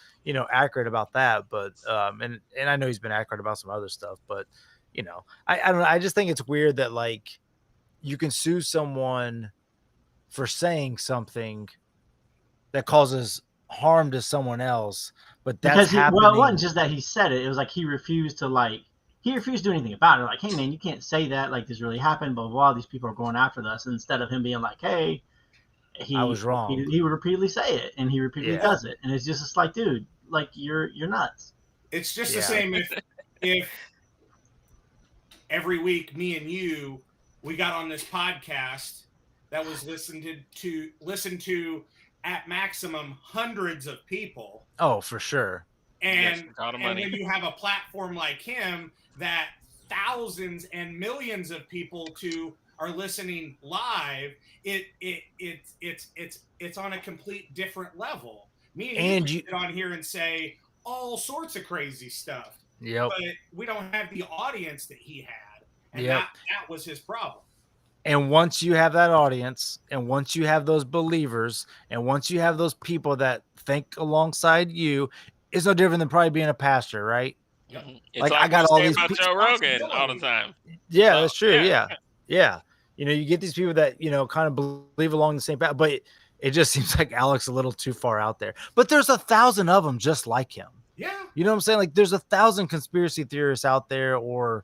accurate about that. But, and I know he's been accurate about some other stuff, but, I don't know. I just think it's weird that like you can sue someone for saying something that causes harm to someone else, But that's happening. Well, it wasn't just that he said it. It was like he refused to do anything about it. Like, hey man, you can't say that. Like, this really happened. Blah blah blah. These people are going after us. And instead of him being like, hey, I was wrong. He would repeatedly say it, and he repeatedly does it. And it's just like, dude, like you're nuts. It's just the same if every week me and you we got on this podcast that was listened to at maximum hundreds of people. Oh, for sure. And when you have a platform like him that thousands and millions of people are listening live, it's on a complete different level. Me and you get on here and say all sorts of crazy stuff. Yep. But we don't have the audience that he had. And that was his problem. And once you have that audience, and once you have those believers, and once you have those people that think alongside you, it's no different than probably being a pastor, right? It's like I got all these people. Joe Rogan all the time. Yeah, that's true. Yeah. You know, you get these people that, you know, kind of believe along the same path, but it just seems like Alex a little too far out there. But there's 1,000 of them just like him. Yeah. You know what I'm saying? Like there's 1,000 conspiracy theorists out there, or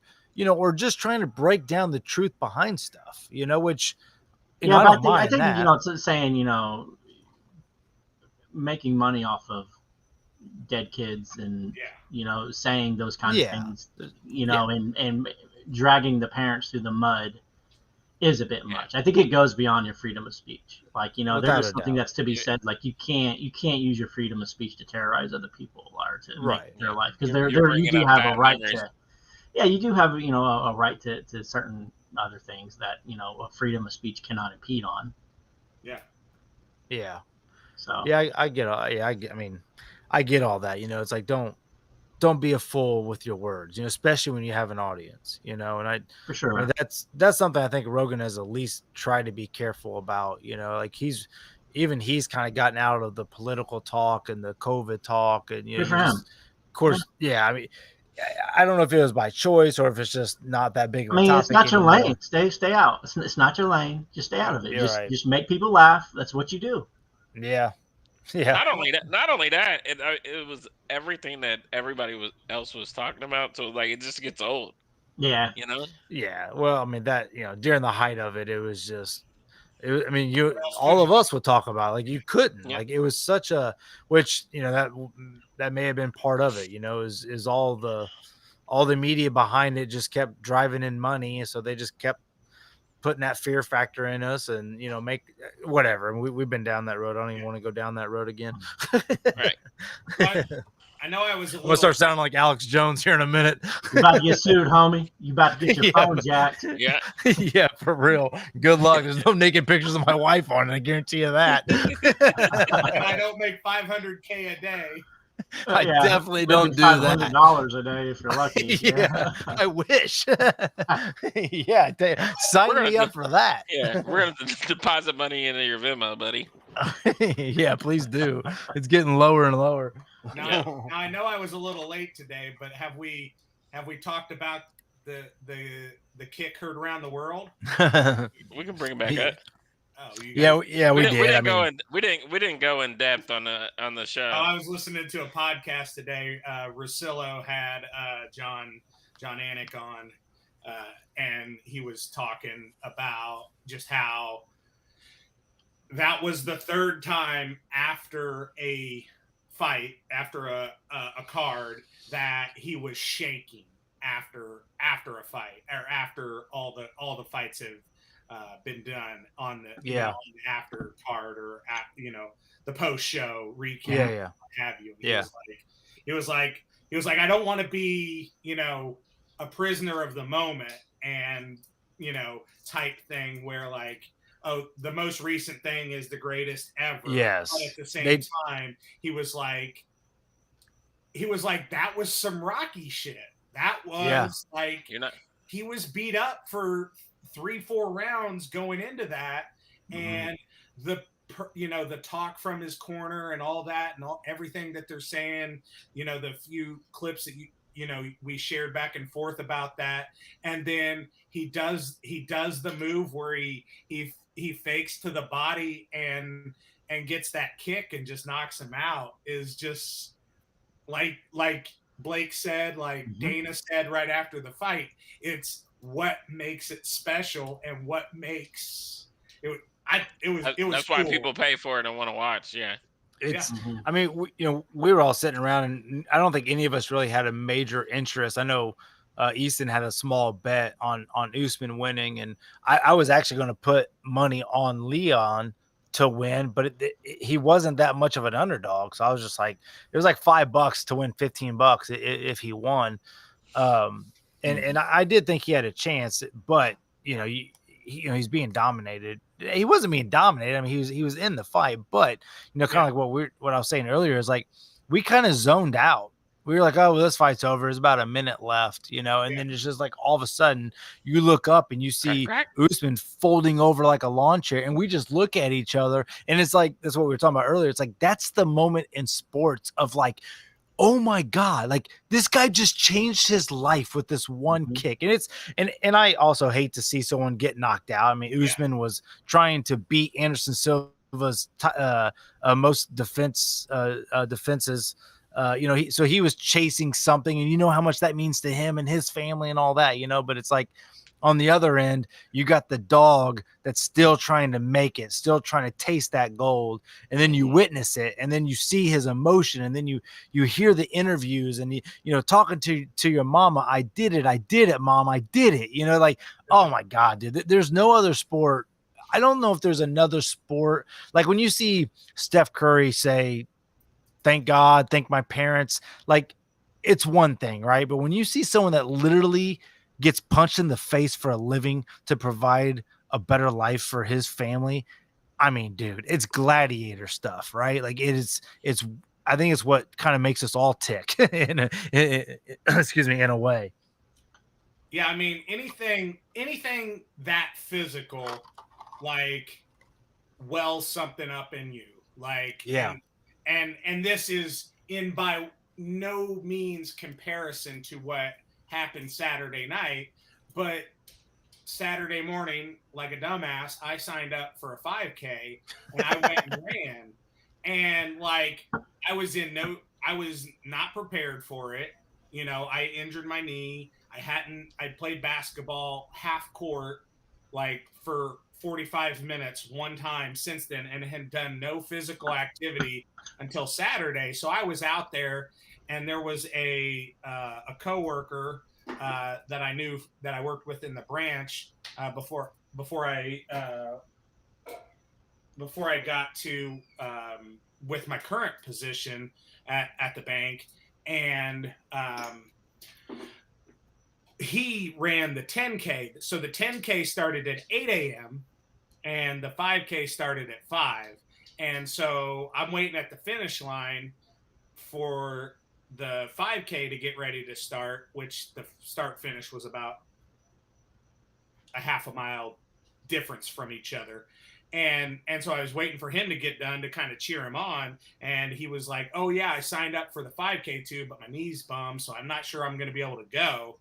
just trying to break down the truth behind stuff, which, I think it's saying, making money off of dead kids and, saying those kinds of things, and dragging the parents through the mud is a bit much. I think it goes beyond your freedom of speech. Like, there's something that's to be said. Like you can't use your freedom of speech to terrorize other people or to make their life, because you do have a right to. Yeah, you do have, a right to certain other things that, freedom of speech cannot impede on. Yeah. Yeah. So. Yeah, I get all. Yeah, I get all that. It's like don't be a fool with your words. Especially when you have an audience. And for sure. I mean, that's something I think Rogan has at least tried to be careful about. Like he's kind of gotten out of the political talk and the COVID talk, and good for him. Of course, yeah. I mean. I don't know if it was by choice or if it's just not that big of a topic. It's not your lane. Stay out. It's not your lane. Just stay out of it. Just make people laugh. That's what you do. Yeah. Not only that, it was everything that everybody else was talking about. So like it just gets old. Yeah. Yeah. Well, I mean that during the height of it, it was just. All of us would talk about it. Like you couldn't. Like it was such a, which that may have been part of it. Is all the media behind it just kept driving in money, so they just kept putting that fear factor in us, and make whatever. And we've been down that road. I don't even want to go down that road again. Right. But I know I was. I'm gonna start sounding like Alex Jones here in a minute. You about to get sued, homie. You about to get your phone jacked. Yeah. Yeah, for real. Good luck. There's no naked pictures of my wife on it. I guarantee you that. And I don't make $500K a day. I definitely don't do that. $500 a day if you're lucky. Yeah, I wish. Yeah, sign me up for that. Yeah, we're gonna deposit money into your Venmo, buddy. Yeah, please do. It's getting lower and lower. Now I know I was a little late today, but have we talked about the kick heard around the world? We can bring it back up. Oh, we did. We didn't go in depth on the show. I was listening to a podcast today. Rosillo had John Anik on, and he was talking about just how that was the third time after a fight, after a card, that he was shaking after a fight, or after all the fights have been done on the on the after card, or the post show recap, what have you. He was like I don't want to be a prisoner of the moment, and type thing where like, oh, the most recent thing is the greatest ever. Yes. But at the same time, he was like, that was some Rocky shit. That was like, he was beat up for 3-4 rounds going into that. And the talk from his corner and all that, and everything that they're saying, the few clips that we shared back and forth about that. And then he does the move where he fakes to the body and gets that kick and just knocks him out, is just like Blake said, like Dana said right after the fight, it's what makes it special and what makes it. It was That's why cool. people pay for it and want to watch. Yeah. It's, I mean, we were all sitting around, and I don't think any of us really had a major interest. I know Easton had a small bet on Usman winning, and I was actually going to put money on Leon to win, but he wasn't that much of an underdog. So I was just like, it was like $5 to win $15 if he won. And I did think he had a chance, but he's being dominated. He wasn't being dominated. I mean, he was in the fight, but kind of like what I was saying earlier is like we kind of zoned out. We were like, oh, well, this fight's over. There's about a minute left, and then it's just like all of a sudden you look up and you see Usman folding over like a lawn chair, and we just look at each other, and it's like that's what we were talking about earlier. It's like that's the moment in sports of like, oh my God, like this guy just changed his life with this one kick. And it's, and I also hate to see someone get knocked out. I mean, Usman was trying to beat Anderson Silva's most defenses. So he was chasing something, and you know how much that means to him and his family and all that, but it's like, on the other end, you got the dog that's still trying to make it, still trying to taste that gold. And then you witness it, and then you see his emotion, and then you hear the interviews, and talking to your mama, I did it, mom, I did it. Like, oh my God, dude, there's no other sport. I don't know if there's another sport. Like when you see Steph Curry say, thank God, thank my parents, like it's one thing, right? But when you see someone that literally gets punched in the face for a living to provide a better life for his family, I mean, dude, it's gladiator stuff, right? Like it's I think it's what kind of makes us all tick excuse me, in a way. Yeah, I mean, anything that physical, like, wells something up in you, like, and this is in by no means comparison to what happened Saturday night, but Saturday morning, like a dumbass, I signed up for a 5K and I went and ran, and like I was not prepared for it. I injured my knee. I played basketball half court like for 45 minutes one time since then, and had done no physical activity until Saturday. So I was out there, and there was a coworker that I knew that I worked with in the branch before I got to with my current position at the bank, and he ran the 10K. So the 10K started at 8 a.m. and the 5K started at 5. And so I'm waiting at the finish line for the 5K to get ready to start, which the start finish was about a half a mile difference from each other. And so I was waiting for him to get done to kind of cheer him on. And he was like, oh yeah, I signed up for the 5K too, but my knee's bummed, so I'm not sure I'm going to be able to go.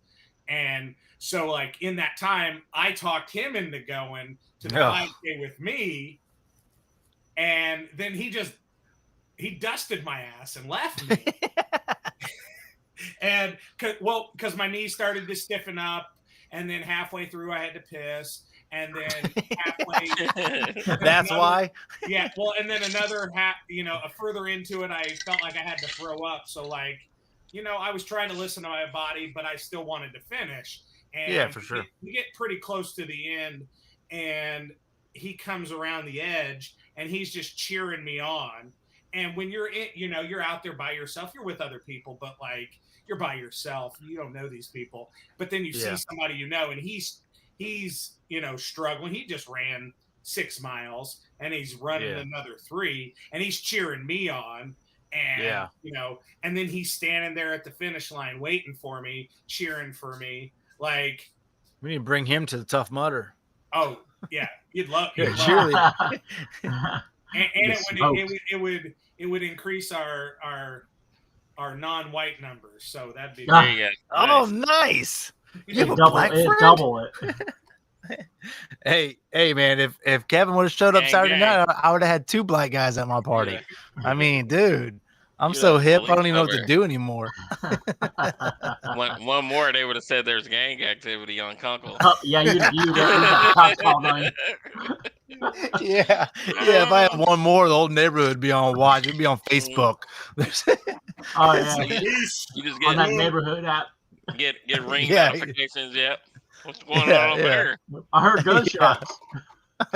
And so like in that time, I talked him into going to the 5K with me. And then he dusted my ass and left me. And because my knee started to stiffen up, and then halfway through I had to piss, and then halfway that's why. Yeah, well, and then another further into it, I felt like I had to throw up. So like, I was trying to listen to my body, but I still wanted to finish. And yeah, for sure. We get pretty close to the end, and he comes around the edge, and he's just cheering me on. And when you're you're out there by yourself, you're with other people, but like you're by yourself, you don't know these people. But then you see somebody and he's struggling. He just ran 6 miles, and he's running another 3, and he's cheering me on. And and then he's standing there at the finish line waiting for me, cheering for me. Like, we need to bring him to the Tough Mudder. Oh yeah, you'd love cheerleader. And it would increase our non-white numbers, so that'd be oh nice. You have double it. Hey man, if Kevin would have showed up Saturday night, I would have had 2 black guys at my party. I mean, dude, I'm so hip, I don't even know what to do anymore. One more, they would have said there's gang activity on Kunkel. Oh, yeah, you got cops called on you. Yeah. If I had one more, the whole neighborhood would be on watch. It'd be on Facebook. Oh yeah, you just on that neighborhood app. Get ring notifications. Yep. What's going on over there? I heard gunshots.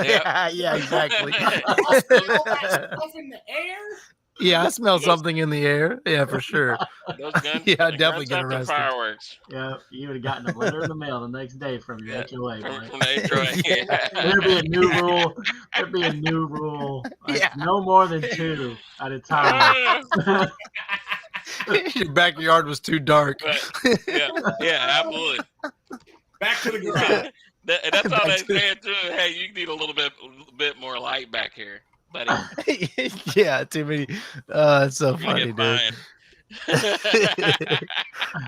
Yeah, exactly. All that stuff in the air. Yeah, I smell something in the air. Yeah, for sure. Those guns, I'd definitely get arrested. Fireworks. Yeah, you would have gotten a letter in the mail the next day from your HOA. From the HOA. Yeah. There'd be a new rule. There'd be a new rule. Like, no more than 2 at a time. Your backyard was too dark. Yeah, absolutely. Back to the garage. That's all they said too. Hey, you need a little bit more light back here, buddy. Yeah, too many. It's so funny, dude.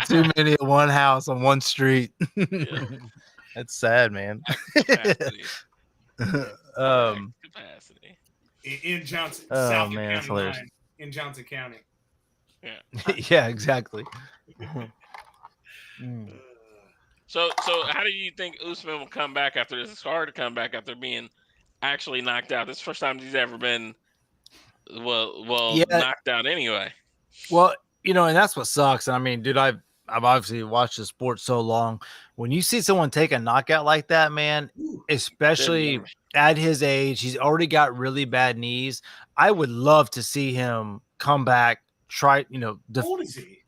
Too many at one house on one street. That's sad, man. Capacity. Capacity. In Johnson, South County. In Johnson County. Yeah. Yeah, exactly. So how do you think Usman will come back after this? It's hard to come back after being actually knocked out. This is the first time he's ever been knocked out anyway. Well, and that's what sucks. I mean, dude, I've obviously watched the sport so long. When you see someone take a knockout like that, man, especially at his age, he's already got really bad knees. I would love to see him come back, try, How old is he?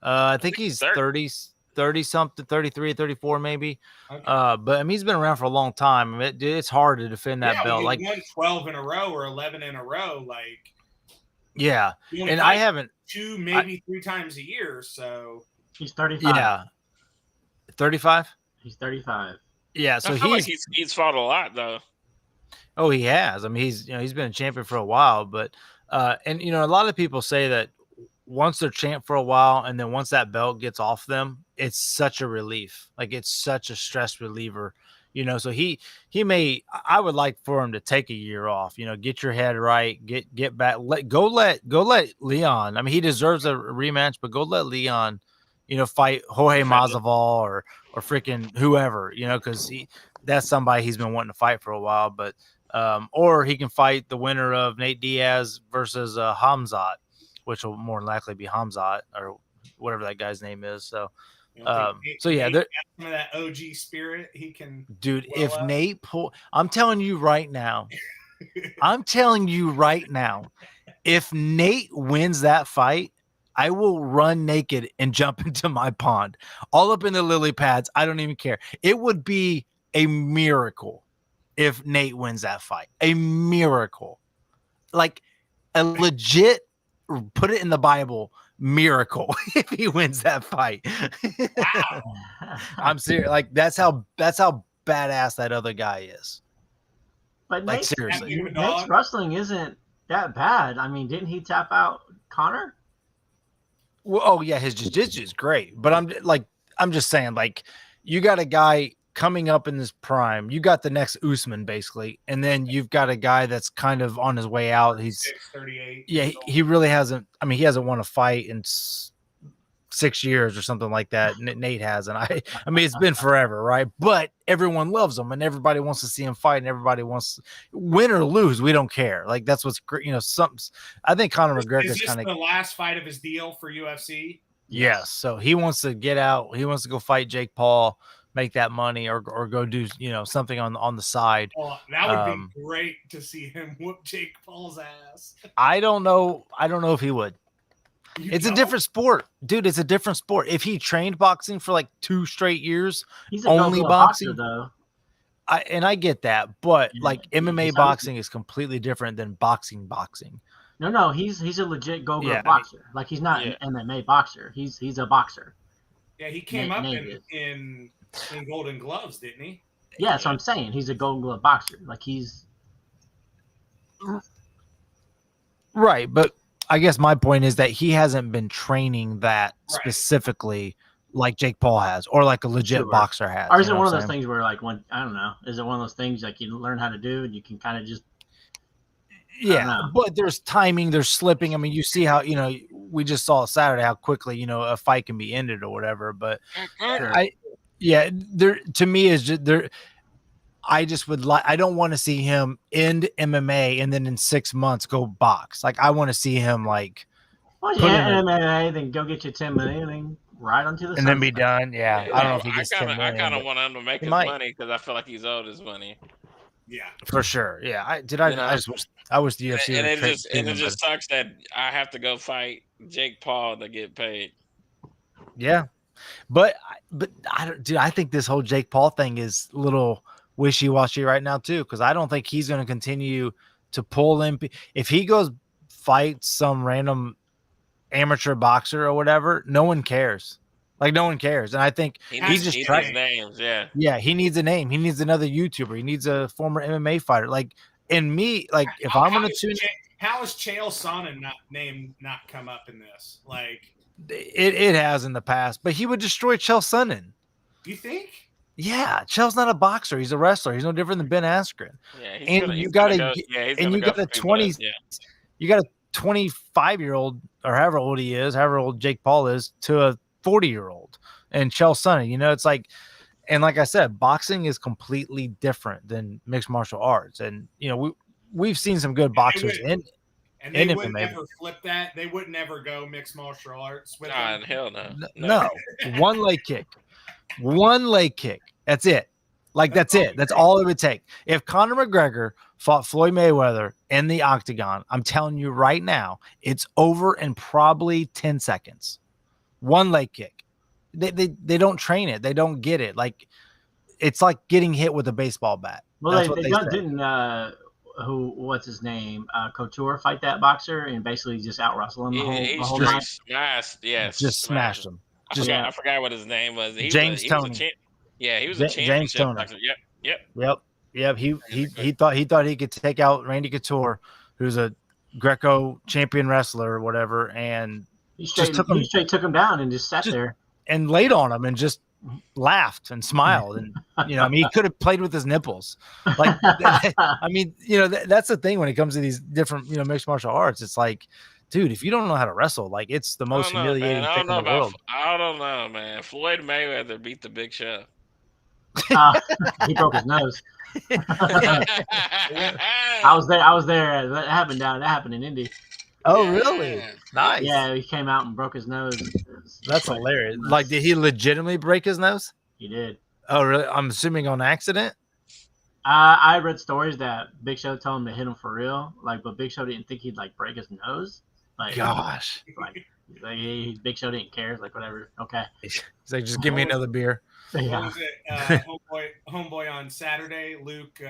I think he's 30 something, 33, 34 maybe. Okay. But I mean, he's been around for a long time. It's hard to defend that belt. Like won 12 in a row or 11 in a row. Like, yeah. And I haven't 2, maybe 3 times a year. So he's 35. Yeah. 35? He's 35. Yeah. So he's fought a lot though. Oh, he has. I mean, he's been a champion for a while, but and a lot of people say that once they're champ for a while and then once that belt gets off them, it's such a relief. Like it's such a stress reliever, so I would like for him to take a year off, get your head right, get back, let Leon. I mean, he deserves a rematch, but go let Leon, fight Jorge Masvidal or freaking whoever, because that's somebody he's been wanting to fight for a while, but or he can fight the winner of Nate Diaz versus Hamzat, which will more than likely be Hamzat or whatever that guy's name is. So, some of that OG spirit he can. Dude, if Nate I'm telling you right now, if Nate wins that fight, I will run naked and jump into my pond, all up in the lily pads. I don't even care. It would be a miracle if Nate wins that fight. A miracle, like a legit. Put it in the Bible, miracle if he wins that fight. Wow. I'm serious. Like that's how badass that other guy is. But like seriously, Nate's wrestling isn't that bad. I mean, didn't he tap out Connor? Well, oh yeah, his jiu-jitsu is great. But I'm just saying, like, you got a guy coming up in this prime. You got the next Usman basically, and then you've got a guy that's kind of on his way out. He's 38. Yeah, he really hasn't. I mean, he hasn't won a fight in 6 years or something like that. Nate hasn't. I mean, it's been forever, right? But everyone loves him, and everybody wants to see him fight, and everybody wants win or lose. We don't care. Like that's what's great. I think Conor McGregor's kind of the last fight of his deal for UFC. Yes, so he wants to get out. He wants to go fight Jake Paul, make that money, or go do something on the side. Oh, that would be great to see him whoop Jake Paul's ass. I don't know if he would. It's a different sport, dude. It's a different sport. If he trained boxing for like 2 straight years, he's only boxing, though. I get that, but like MMA boxing is completely different than boxing. No, he's a legit Gold Glove boxer. Like he's not an MMA boxer. He's a boxer. Yeah, he came up in Golden Gloves, didn't he? Yeah, that's what I'm saying. He's a Gold Glove boxer. Like he's right, but I guess my point is that he hasn't been training that specifically like Jake Paul has, or like a legit boxer has. Or is it one of those things where, like, I don't know, is it one of those things like you learn how to do and you can kind of just Yeah, but there's timing, there's slipping. I mean, you see how, we just saw Saturday how quickly, a fight can be ended or whatever. But there to me is just there. I just would like, I don't want to see him end MMA and then in 6 months go box. Like, I want to see him like, well, yeah, MMA, then go get you 10 million and ride onto the and then be done. Yeah. I don't know if he gets 10 million. I kind of want him to make his money because I feel like he's owed his money. Yeah, for sure. Yeah, I wish the UFC. And it just sucks that I have to go fight Jake Paul to get paid. Yeah, but I think this whole Jake Paul thing is a little wishy-washy right now too, because I don't think he's going to continue to pull in. If he goes fight some random amateur boxer or whatever, no one cares. Like, no one cares. And I think he just needs names. Yeah. Yeah. He needs a name. He needs another YouTuber. He needs a former MMA fighter. Like, and me, like, if I'm going to tune, how has Chael Sonnen not come up in this? Like, it has in the past, but he would destroy Chael Sonnen. You think? Yeah. Chael's not a boxer. He's a wrestler. He's no different than Ben Askren. Yeah. You got a 25-year-old or however old he is, however old Jake Paul is, to a 40-year-old and Chael Sonnen. It's like, and like I said, boxing is completely different than mixed martial arts. And we've seen some good boxers and they would never flip that. They would never go mixed martial arts with them. Hell no. No. One leg kick. That's it. Like, that's it. That's all it would take. If Conor McGregor fought Floyd Mayweather in the octagon, I'm telling you right now, it's over in probably 10 seconds. One leg kick. They don't train it. They don't get it. Like, it's like getting hit with a baseball bat. Well, didn't what's his name? Couture fight that boxer and basically just out wrestle him the whole night? Just smashed him. I forgot what his name was. James Toney. He was a championship boxer. Yep. He thought he could take out Randy Couture, who's a Greco champion wrestler or whatever, and he straight took him down and just sat there and laid on him and just laughed and smiled. And he could have played with his nipples. Like, that's the thing when it comes to these different mixed martial arts. It's like, dude, if you don't know how to wrestle, like, it's the most humiliating thing in the world. I don't know, man. Floyd Mayweather beat the Big Show. He broke his nose. I was there. That happened in Indy. Oh, really? Nice. Yeah, he came out and broke his nose. That's hilarious. Like, did he legitimately break his nose? He did. Oh, really? I'm assuming on accident? I read stories that Big Show told him to hit him for real. Like, but Big Show didn't think he'd like break his nose. Like, gosh. Big Show didn't care. It's like, whatever. Okay. He's like, just give me another beer. Yeah. What was it? Homeboy on Saturday, Luke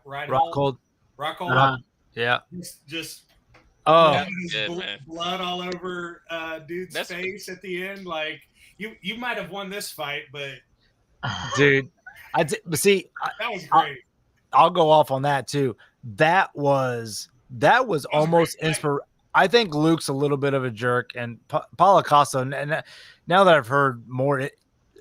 Rockhold. Yeah. Just good, blood all over dude's face at the end. Like, you might have won this fight, but dude, but see, that was great. I'll go off on that too. That was almost inspiration. I think Luke's a little bit of a jerk, and Paulo Costa. And now that I've heard more, a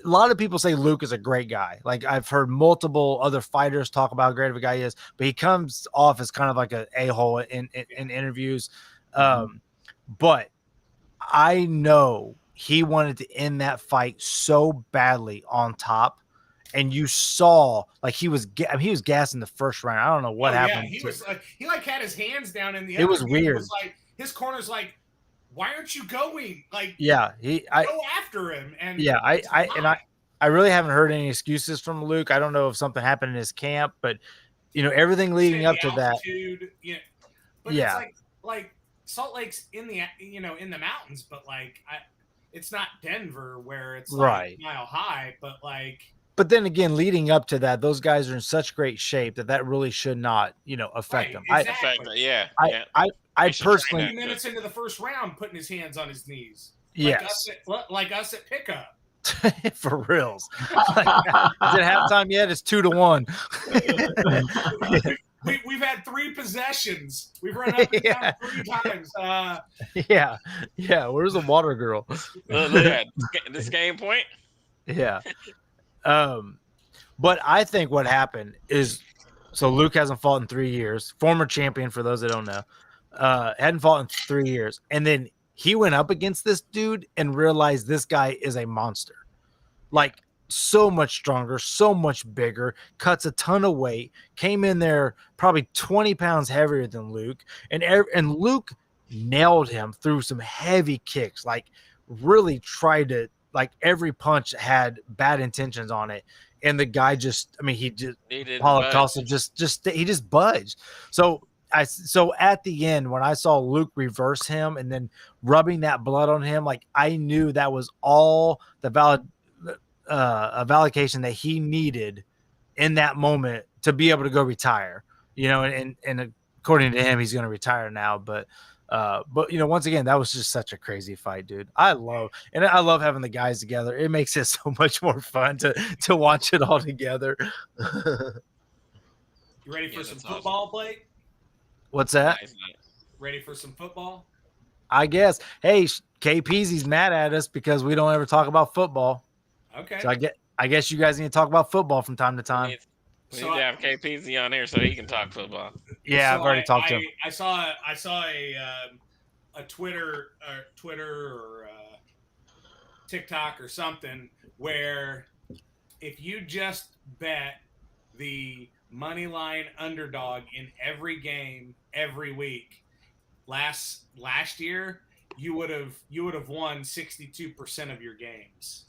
lot of people say Luke is a great guy. Like, I've heard multiple other fighters talk about how great of a guy he is, but he comes off as kind of like an a-hole in interviews. But I know he wanted to end that fight so badly on top. And you saw, like, he was gassing the first round. I don't know what happened. Yeah, he had his hands down in the. It was weird. It was like his corner's like, why aren't you going? Like, yeah, go after him. And yeah, I really haven't heard any excuses from Luke. I don't know if something happened in his camp, but everything leading up to that. But it's like Salt Lake's in the in the mountains, but like it's not Denver where it's like mile high, but like. But then again, leading up to that, those guys are in such great shape that really should not, affect them. Exactly. I personally 20 minutes into the first round, putting his hands on his knees. Yes. Like us at pickup. For reals. Is it halftime yet? It's 2-1. We've had 3 possessions. We've run up and down 3 times. Yeah. Where's the water girl? Look at this game point. Yeah. But I think what happened is So Luke hasn't fought in 3 years. Former champion, for those that don't know, hadn't fought in 3 years, and then he went up against this dude and realized this guy is a monster. Like so much stronger, so much bigger, cuts a ton of weight, came in there probably 20 pounds heavier than Luke, and Luke nailed him through some heavy kicks, like really tried to, like every punch had bad intentions on it. And the guy just, I mean, Paulo Costa he just budged. So at the end, when I saw Luke reverse him and then rubbing that blood on him, like I knew that was all the validation that he needed in that moment to be able to go retire, and according to him, he's going to retire now. But once again, that was just such a crazy fight, dude. I love having the guys together. It makes it so much more fun to watch it all together. You ready for some football, Blake? What's that? Ready for some football? I guess. Hey, KPZ's mad at us because we don't ever talk about football. Okay. So I guess you guys need to talk about football from time to time. We need to have KPZ on here so he can talk football. Yeah, so I've already talked to him. I saw a Twitter or TikTok or something where if you just bet the money line underdog in every game every week last year, you would have won 62% of your games.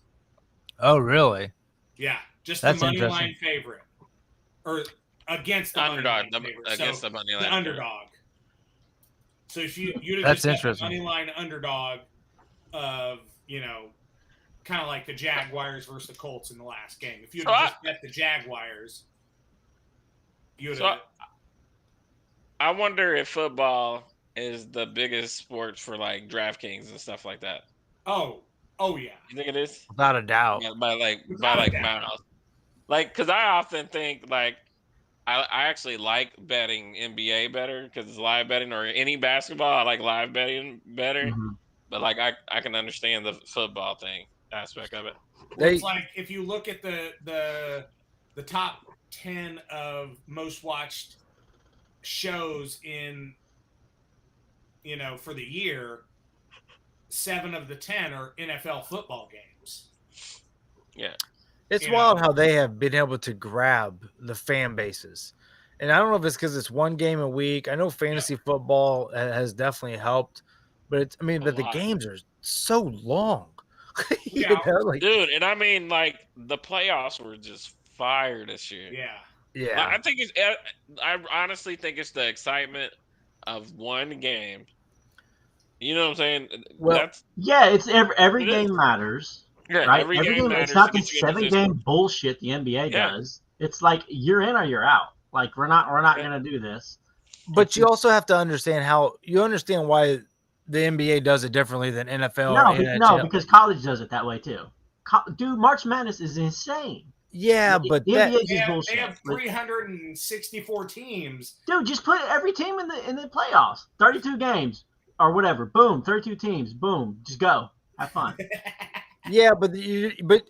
Oh, really? Yeah, just the money line favorite, or against the underdog, against the money line, the underdog. So if you'd have that's just interesting. The money line underdog of kind of like the Jaguars versus the Colts in the last game. If you'd just bet the Jaguars, you'd have. I wonder if football is the biggest sport for like DraftKings and stuff like that. Oh yeah. You think it is? Without a doubt. Yeah, by miles. Like, because I often think like I actually like betting NBA better because it's live betting, or any basketball. I like live betting better. Mm-hmm. But like I can understand the football thing aspect of it. Well, it's like if you look at the top 10 of most watched shows in for the year, 7 of the 10 are NFL football games. Yeah. It's wild how they have been able to grab the fan bases. And I don't know if it's because it's one game a week. I know fantasy football has definitely helped, but the games are so long. Dude, and I mean, like, the playoffs were just fire this year. Yeah. I honestly think it's the excitement of one game. You know what I'm saying? Well, it's every game matters. Yeah, right? Every game matters. It's not this 7-game bullshit the NBA does. It's like you're in or you're out. Like we're not going to do this. But you also have to understand why the NBA does it differently than NFL. No, because college does it that way too. Dude, March Madness is insane. Yeah, but the NBA is bullshit. They have 364 teams. Dude, just put every team in the playoffs. 32 games or whatever. Boom, 32 teams. Boom, just go. Have fun. Yeah, but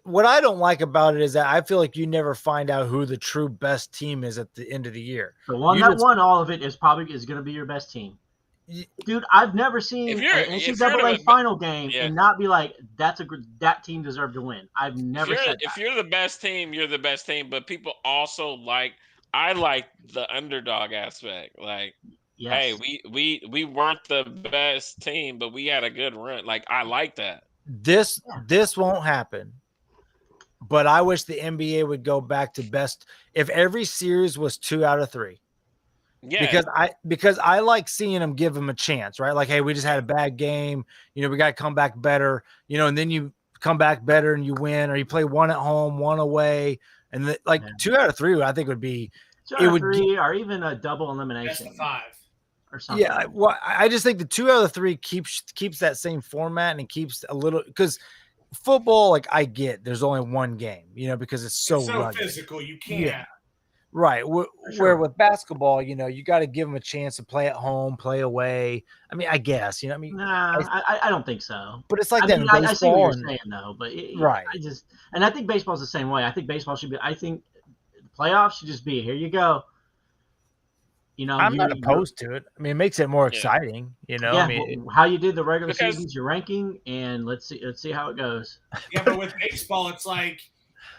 what I don't like about it is that I feel like you never find out who the true best team is at the end of the year. The one that won all of it is going to be your best team. Dude, I've never seen an NCAA final game and not be like, that team deserved to win. I've never said that. If you're the best team, you're the best team. But people also I like the underdog aspect. Like, hey, we weren't the best team, but we had a good run. Like, I like that. This won't happen, but I wish the NBA would go back to best if every series was 2 out of 3. Yeah, because I like seeing them give them a chance, right? Like, hey, we just had a bad game, we got to come back better, and then you come back better and you win, or you play 1 at home, 1 away, and 2 out of 3, I think would be 2 out of 3, or even a double elimination. Best of 5. Or something. Yeah, well, I just think the 2 out of 3 keeps that same format and keeps a little, because football, like, I get there's only one game, because it's so physical, you can't. Yeah. Right. Where with basketball, you got to give them a chance to play at home, play away. I mean, I guess, Nah, I don't think so. But it's like that in baseball. I see what you're saying, though. But right. I think baseball's the same way. I think baseball should be. I think the playoffs should just be, here you go. You know, I'm not opposed to it. I mean, it makes it more exciting. You know, yeah, I mean, how you did the regular Because- season's your ranking, and let's see how it goes. Yeah, but with baseball, it's like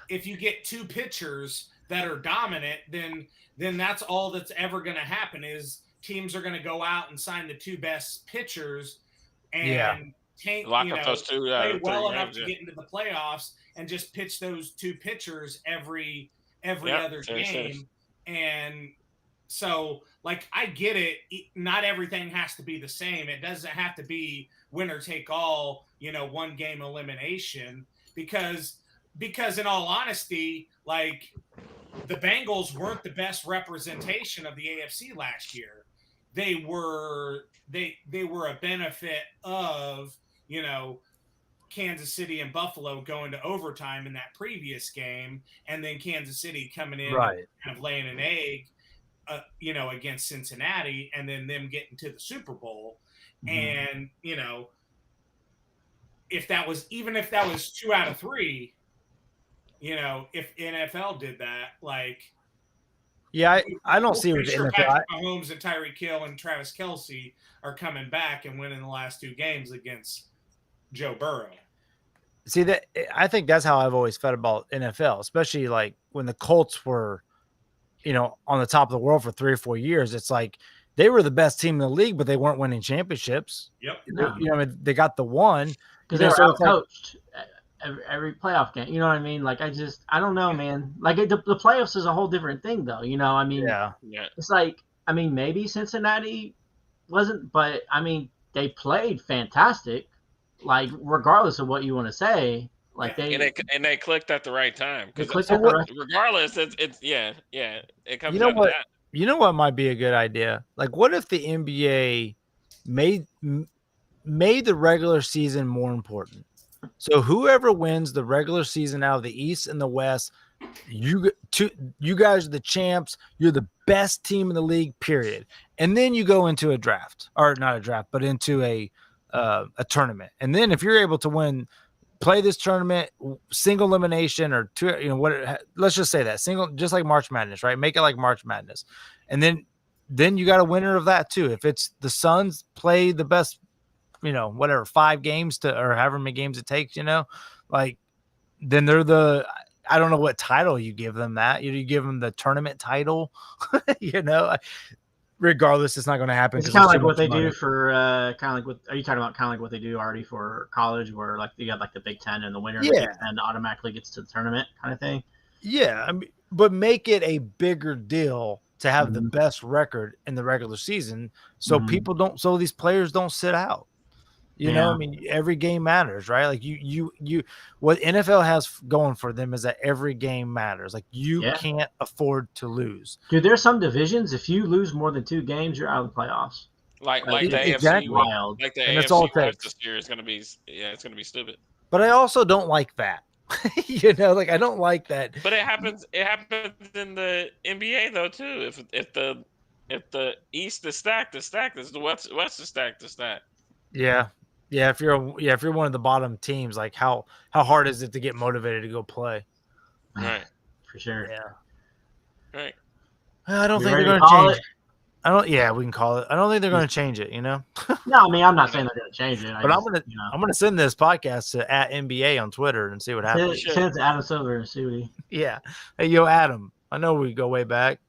if you get two pitchers that are dominant, then that's all that's ever going to happen is teams are going to go out and sign the two best pitchers and lock up those two play well games, enough to get into the playoffs and just pitch those two pitchers every other game. And so, like, I get it. Not everything has to be the same. It doesn't have to be winner take all, one game elimination because in all honesty, like, the Bengals weren't the best representation of the AFC last year. They were a benefit of, Kansas City and Buffalo going to overtime in that previous game, and then Kansas City coming in and kind of laying an egg, against Cincinnati, and then them getting to the Super Bowl. And, if that was 2 out of 3, if NFL did that, like, yeah, I don't see what the NFL. Patrick Mahomes and Tyreek Hill and Travis Kelce are coming back and winning the last 2 games against Joe Burrow. See, that I think that's how I've always felt about NFL, especially like when the Colts were, on the top of the world for 3 or 4 years. It's like they were the best team in the league, but they weren't winning championships. Yep. No. They got the one because they were outcoached every playoff game. You know what I mean? Like, I don't know, man. Like, the playoffs is a whole different thing, though. I mean, it's like, maybe Cincinnati wasn't, but they played fantastic. Like, regardless of what you want to say, like they clicked at the right time. Regardless, it comes down to that. You know what might be a good idea? Like, what if the NBA made the regular season more important? So whoever wins the regular season out of the East and the West, you guys are the champs. You're the best team in the league, period. And then you go into a draft, or not a draft, but into a tournament. And then if you're able to play this tournament, single elimination or two, let's just say that single, just like March Madness, right? Make it like March Madness. And then you got a winner of that too. If it's the Suns play the best, 5 games or however many games it takes, like, then they're I don't know what title you give them that. You give them the tournament title, regardless, it's not going to happen. It's kind of like what they do for are you talking about kind of like what they do already for college, where like you got like the Big Ten and the winner of the Big Ten automatically gets to the tournament kind of thing? Yeah, but make it a bigger deal to have the best record in the regular season, so so these players don't sit out. Every game matters, right? Like you what NFL has going for them is that every game matters. Like you can't afford to lose. Dude, there's some divisions, if you lose more than 2 games, you're out of the playoffs. Like the exactly. AFC, wild. like the And AFC that's all it West takes. this year is going to be, it's going to be stupid. But I also don't like that. Like I don't like that. But it happens in the NBA though too. If the East is stacked, the West is stacked. Yeah. Yeah, if you're one of the bottom teams, like how hard is it to get motivated to go play? Right. For sure. Yeah. Right. I don't think they're going to change it. Yeah, we can call it. I don't think they're going to change it, No, I'm not saying they're going to change it. I'm going to send this podcast to @NBA on Twitter and see what happens. Send it to Adam Silver and see what he. Yeah. Hey, yo, Adam. I know we go way back.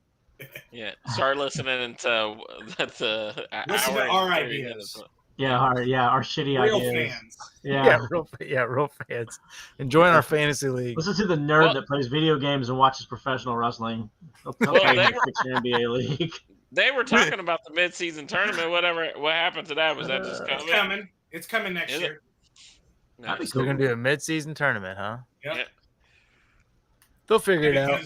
Yeah. Start listening to listen to our ideas. Yeah, our shitty real ideas. Fans. Real fans. Enjoying our fantasy league. Listen to the nerd that plays video games and watches professional wrestling. He'll fix your NBA league. They were talking about the mid-season tournament. What happened to that? Was that just coming? It's coming next year. Nice. So we're gonna do a mid-season tournament, huh? Yep. They'll figure it out.